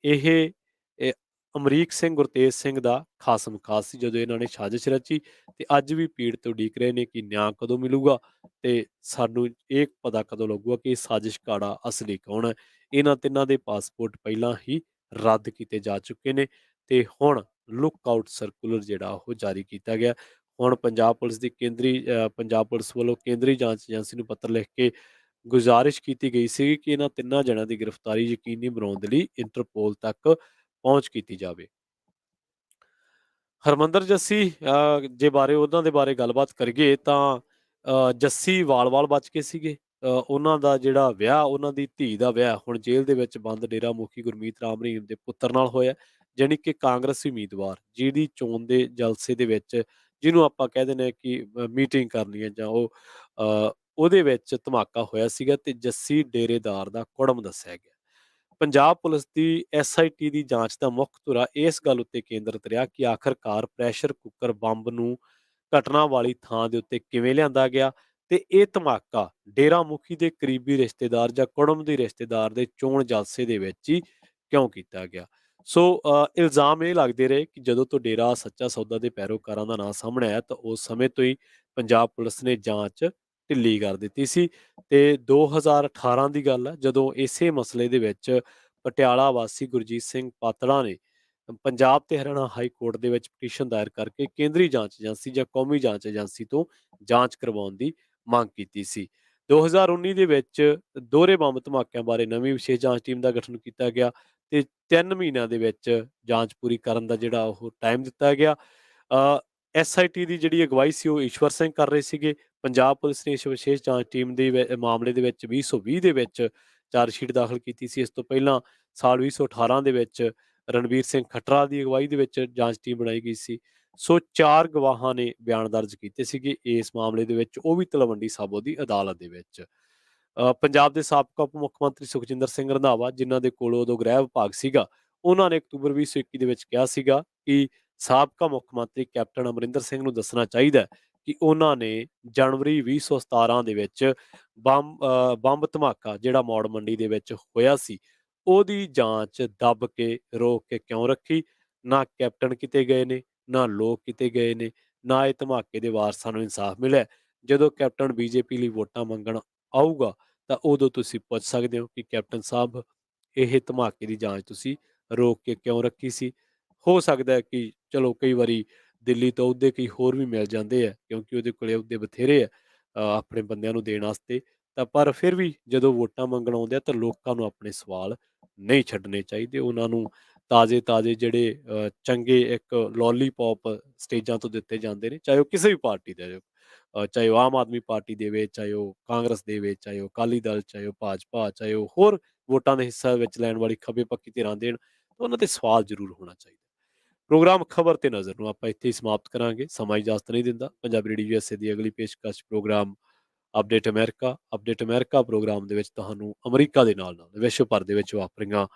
ਇਹ ਇਹ ਅਮਰੀਕ ਸਿੰਘ, ਗੁਰਤੇਜ ਸਿੰਘ ਦਾ ਖਾਸਮ ਖਾਸ ਸੀ ਜਦੋਂ ਇਹਨਾਂ ਨੇ ਸਾਜ਼ਿਸ਼ ਰਚੀ ਤੇ ਅੱਜ ਵੀ ਪੀੜਤ ਉਡੀਕ ਰਹੇ ਨੇ ਕਿ ਨਿਆਂ ਕਦੋਂ ਮਿਲੂਗਾ ਤੇ ਸਾਨੂੰ ਇਹ ਪਤਾ ਕਦੋਂ ਲੱਗੂਗਾ ਕਿ ਇਹ ਸਾਜ਼ਿਸ਼ ਘਾੜਾ ਅਸਲੀ ਕੌਣ ਹੈ। ਇਹਨਾਂ ਤਿੰਨਾਂ ਦੇ ਪਾਸਪੋਰਟ ਪਹਿਲਾਂ ਹੀ ਰੱਦ ਕੀਤੇ ਜਾ ਚੁੱਕੇ ਨੇ ਤੇ ਹੁਣ ਲੁੱਕ ਆਊਟ ਸਰਕੂਲਰ ਜਿਹੜਾ ਉਹ ਜਾਰੀ ਕੀਤਾ ਗਿਆ। ਹੁਣ ਪੰਜਾਬ ਪੁਲਿਸ ਵੱਲੋਂ ਕੇਂਦਰੀ ਜਾਂਚ ਏਜੰਸੀ ਨੂੰ ਪੱਤਰ ਲਿਖ ਕੇ ਗੁਜ਼ਾਰਿਸ਼ ਕੀਤੀ ਗਈ ਸੀ ਕਿ ਇਹਨਾਂ ਤਿੰਨਾਂ ਜਣਿਆਂ ਦੀ ਗ੍ਰਿਫਤਾਰੀ ਯਕੀਨੀ ਬਣਾਉਣ ਦੇ ਲਈ ਇੰਟਰਪੋਲ ਤੱਕ ਪਹੁੰਚ ਕੀਤੀ ਜਾਵੇ। ਹਰਮੰਦਰ ਜੱਸੀ ਜੇ ਬਾਰੇ ਉਹਨਾਂ ਦੇ ਬਾਰੇ ਗੱਲਬਾਤ ਕਰੀਏ ਤਾਂ ਜੱਸੀ ਵਾਲ-ਵਾਲ ਬਚ ਕੇ ਸੀਗੇ। ਉਹਨਾਂ ਦਾ ਜਿਹੜਾ ਵਿਆਹ, ਉਹਨਾਂ ਦੀ ਧੀ ਦਾ ਵਿਆਹ ਹੁਣ ਜੇਲ੍ਹ ਦੇ ਵਿੱਚ ਬੰਦ ਡੇਰਾ ਮੁਖੀ ਗੁਰਮੀਤ ਰਾਮ ਰਹੀਮ ਦੇ ਪੁੱਤਰ ਨਾਲ ਹੋਇਆ। ਜਾਣੀ ਕਿ ਕਾਂਗਰਸੀ ਉਮੀਦਵਾਰ ਜਿਹਦੀ ਚੋਣ ਦੇ ਜਲਸੇ ਦੇ ਵਿੱਚ ਜਿਹਨੂੰ ਆਪਾਂ ਕਹਿ ਦਿੰਦੇ ਹਾਂ ਕਿ ਮੀਟਿੰਗ ਕਰਨੀ ਹੈ ਜਾਂ ਉਹਦੇ ਵਿੱਚ ਧਮਾਕਾ ਹੋਇਆ ਸੀਗਾ ਤੇ ਜੱਸੀ ਡੇਰੇਦਾਰ ਦਾ ਕੁੜਮ ਦੱਸਿਆ ਗਿਆ। ਪੰਜਾਬ ਪੁਲਿਸ ਦੀ SIT ਦੀ ਜਾਂਚ ਦਾ ਮੁੱਖ ਧੁਰਾ ਇਸ ਗੱਲ ਉੱਤੇ ਕੇਂਦਰਿਤ ਰਿਹਾ ਕਿ ਆਖਰਕਾਰ ਪ੍ਰੈਸ਼ਰ ਕੁੱਕਰ ਬੰਬ ਨੂੰ ਘਟਨਾ ਵਾਲੀ ਥਾਂ ਦੇ ਉੱਤੇ ਕਿਵੇਂ ਲਿਆਂਦਾ ਗਿਆ ਤੇ ਇਹ ਧਮਾਕਾ ਡੇਰਾ ਮੁਖੀ ਦੇ ਕਰੀਬੀ ਰਿਸ਼ਤੇਦਾਰ ਜਾਂ ਕੁੜਮ ਦੇ ਰਿਸ਼ਤੇਦਾਰ ਦੇ ਚੋਣ ਜਲਸੇ ਦੇ ਵਿੱਚ ਹੀ ਕਿਉਂ ਕੀਤਾ ਗਿਆ। ਸੋ ਇਲਜ਼ਾਮ ਇਹ ਲੱਗਦੇ ਰਹੇ ਕਿ ਜਦੋਂ ਤੋਂ ਡੇਰਾ ਸੱਚਾ ਸੌਦਾ ਦੇ ਪੈਰੋਕਾਰਾਂ ਦਾ ਨਾਂ ਸਾਹਮਣੇ ਆਇਆ ਤਾਂ ਉਸ ਸਮੇਂ ਤੋਂ ਹੀ ਪੰਜਾਬ ਪੁਲਿਸ ਨੇ ਜਾਂਚ ਢਿੱਲੀ ਕਰ ਦਿੱਤੀ ਸੀ ਤੇ 2018 ਦੀ ਗੱਲ ਹੈ ਜਦੋਂ ਇਸੇ ਮਸਲੇ ਦੇ ਵਿੱਚ ਪਟਿਆਲਾ ਵਾਸੀ ਗੁਰਜੀਤ ਸਿੰਘ ਪਾਤੜਾ ਨੇ ਪੰਜਾਬ ਤੇ ਹਰਿਆਣਾ ਹਾਈ ਕੋਰਟ ਦੇ ਵਿੱਚ ਪਟੀਸ਼ਨ ਦਾਇਰ ਕਰਕੇ ਕੇਂਦਰੀ ਜਾਂਚ ਏਜੰਸੀ ਜਾਂ ਕੌਮੀ ਜਾਂਚ ਏਜੰਸੀ ਤੋਂ ਜਾਂਚ ਕਰਵਾਉਣ ਦੀ ਮੰਗ ਕੀਤੀ ਸੀ। 2019 ਦੇ ਵਿੱਚ ਦੋਹਰੇ ਬੰਬ ਧਮਾਕਿਆਂ ਬਾਰੇ ਨਵੀਂ ਵਿਸ਼ੇਸ਼ ਜਾਂਚ ਟੀਮ ਦਾ ਗਠਨ ਕੀਤਾ ਗਿਆ ਤੇ 3 ਮਹੀਨਿਆਂ ਦੇ ਵਿੱਚ ਜਾਂਚ ਪੂਰੀ ਕਰਨ ਦਾ ਜਿਹੜਾ ਉਹ ਟਾਈਮ ਦਿੱਤਾ ਗਿਆ। SIT ਦੀ ਜਿਹੜੀ ਅਗਵਾਈ ਸੀ ਉਹ ਈਸ਼ਵਰ ਸਿੰਘ ਕਰ ਰਹੇ ਸੀਗੇ। ਪੰਜਾਬ ਪੁਲਿਸ ਨੇ ਇਸ ਵਿਸ਼ੇਸ਼ ਜਾਂਚ ਟੀਮ ਦੇ ਮਾਮਲੇ ਦੇ ਵਿੱਚ 2020 ਦੇ ਵਿੱਚ ਚਾਰਜਸ਼ੀਟ ਦਾਖਲ ਕੀਤੀ ਸੀ। ਇਸ ਤੋਂ ਪਹਿਲਾਂ ਸਾਲ 2018 ਦੇ ਵਿੱਚ ਰਣਵੀਰ ਸਿੰਘ ਖੱਟਰਾ ਦੀ ਅਗਵਾਈ ਦੇ ਵਿੱਚ ਜਾਂਚ ਟੀਮ ਬਣਾਈ ਗਈ ਸੀ। ਸੋ 4 ਗਵਾਹਾਂ ਨੇ ਬਿਆਨ ਦਰਜ ਕੀਤੇ ਸੀਗੇ ਇਸ ਮਾਮਲੇ ਦੇ ਵਿੱਚ, ਉਹ ਵੀ ਤਲਵੰਡੀ ਸਾਬੋ ਦੀ ਅਦਾਲਤ ਦੇ ਵਿੱਚ। ਪੰਜਾਬ ਦੇ ਸਾਬਕਾ ਉਪ ਮੁੱਖ ਮੰਤਰੀ ਸੁਖਜਿੰਦਰ ਸਿੰਘ ਰੰਧਾਵਾ, ਜਿਨ੍ਹਾਂ ਦੇ ਕੋਲ ਉਦੋਂ ਗ੍ਰਹਿ ਵਿਭਾਗ ਸੀਗਾ, ਉਹਨਾਂ ਨੇ ਅਕਤੂਬਰ 2021 ਦੇ ਵਿੱਚ ਕਿਹਾ ਸੀਗਾ ਕਿ ਸਾਬਕਾ ਮੁੱਖ ਮੰਤਰੀ ਕੈਪਟਨ ਅਮਰਿੰਦਰ ਸਿੰਘ ਨੂੰ ਦੱਸਣਾ ਚਾਹੀਦਾ ਕਿ ਉਹਨਾਂ ਨੇ ਜਨਵਰੀ 2017 ਦੇ ਵਿੱਚ ਬੰਬ ਧਮਾਕਾ ਜਿਹੜਾ ਮੌੜ ਮੰਡੀ ਦੇ ਵਿੱਚ ਹੋਇਆ ਸੀ, ਉਹਦੀ ਜਾਂਚ ਦੱਬ ਕੇ ਰੋਕ ਕੇ ਕਿਉਂ ਰੱਖੀ। ਨਾ ਕੈਪਟਨ ਕਿਤੇ ਗਏ ਨੇ, ਨਾ ਲੋਕ ਕਿਤੇ ਗਏ ਨੇ, ਨਾ ਇਹ ਧਮਾਕੇ ਦੇ ਵਾਰਸਾਂ ਨੂੰ ਇਨਸਾਫ ਮਿਲਿਆ। ਜਦੋਂ ਕੈਪਟਨ BJP ਲਈ ਵੋਟਾਂ ਮੰਗਣ ਆਊਗਾ ਤਾਂ ਉਦੋਂ ਤੁਸੀਂ ਪੁੱਛ ਸਕਦੇ ਹੋ ਕਿ ਕੈਪਟਨ ਸਾਹਿਬ ਇਹ ਧਮਾਕੇ ਦੀ ਜਾਂਚ ਤੁਸੀਂ ਰੋਕ ਕੇ ਕਿਉਂ ਰੱਖੀ ਸੀ। ਹੋ ਸਕਦਾ ਹੈ ਕਿ ਚਲੋ ਕਈ ਵਾਰੀ ਦਿੱਲੀ ਤੋਂ ਅਹੁਦੇ ਕਈ ਹੋਰ ਵੀ ਮਿਲ ਜਾਂਦੇ ਆ ਕਿਉਂਕਿ ਉਹਦੇ ਕੋਲੇ ਅਹੁਦੇ ਬਥੇਰੇ ਆ ਆਪਣੇ ਬੰਦਿਆਂ ਨੂੰ ਦੇਣ ਵਾਸਤੇ। ਤਾਂ ਪਰ ਫਿਰ ਵੀ ਜਦੋਂ ਵੋਟਾਂ ਮੰਗਣ ਆਉਂਦੇ ਆ ਤਾਂ ਲੋਕਾਂ ਨੂੰ ਆਪਣੇ ਸਵਾਲ ਨਹੀਂ ਛੱਡਣੇ ਚਾਹੀਦੇ। ਉਹਨਾਂ ਨੂੰ ਤਾਜ਼ੇ ਜਿਹੜੇ ਚੰਗੇ ਇੱਕ ਲੋਲੀਪੌਪ ਸਟੇਜਾਂ ਤੋਂ ਦਿੱਤੇ ਜਾਂਦੇ ਨੇ, ਚਾਹੇ ਉਹ ਕਿਸੇ ਵੀ ਪਾਰਟੀ ਦੇ ਚਾਹੇ ਉਹ ਆਮ ਆਦਮੀ ਪਾਰਟੀ ਦੇਵੇ, ਚਾਹੇ ਉਹ ਕਾਂਗਰਸ ਦੇਵੇ, ਚਾਹੇ ਉਹ ਅਕਾਲੀ ਦਲ, ਚਾਹੇ ਉਹ ਭਾਜਪਾ, ਚਾਹੇ ਉਹ ਹੋਰ ਵੋਟਾਂ ਦੇ ਹਿੱਸਾ ਵਿੱਚ ਲੈਣ ਵਾਲੀ ਖੱਬੇ ਪੱਖੀ ਧਿਰਾਂ ਦੇਣ ਤਾਂ ਉਹਨਾਂ ਤੇ ਸਵਾਲ ਜ਼ਰੂਰ ਹੋਣਾ ਚਾਹੀਦਾ। ਪ੍ਰੋਗਰਾਮ ਖਬਰ ਤੇ ਨਜ਼ਰ ਨੂੰ ਆਪਾਂ ਇੱਥੇ ਹੀ ਸਮਾਪਤ ਕਰਾਂਗੇ। ਸਮਾਂ ਇਜਾਜ਼ਤ ਨਹੀਂ ਦਿੰਦਾ। ਪੰਜਾਬੀ ਰੇਡੀਓ USA ਦੀ ਅਗਲੀ ਪੇਸ਼ਕਸ਼ ਪ੍ਰੋਗਰਾਮ ਅਪਡੇਟ ਅਮਰੀਕਾ ਪ੍ਰੋਗਰਾਮ ਦੇ ਵਿੱਚ ਤੁਹਾਨੂੰ ਅਮਰੀਕਾ ਦੇ ਨਾਲ ਨਾਲ ਵਿਸ਼ਵ ਭਰ ਦੇ ਵਿੱਚ ਵਾਪਰੀਆਂ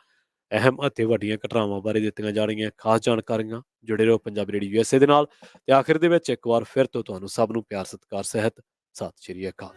ਅਹਿਮ ਅਤੇ ਵੱਡੀਆਂ ਘਟਨਾਵਾਂ ਬਾਰੇ ਦਿੱਤੀਆਂ ਜਾਣਗੀਆਂ ਖਾਸ ਜਾਣਕਾਰੀਆਂ। ਜੁੜੇ ਰਹੋ ਪੰਜਾਬੀ ਰੇਡੀਓ USA ਦੇ ਨਾਲ। ਤੇ ਆਖਿਰ ਦੇ ਵਿੱਚ ਇੱਕ ਵਾਰ ਫਿਰ ਤੋਂ ਤੁਹਾਨੂੰ ਸਭ ਨੂੰ ਪਿਆਰ ਸਤਿਕਾਰ ਸਹਿਤ ਸਤਿ ਸ਼੍ਰੀ ਅਕਾਲ।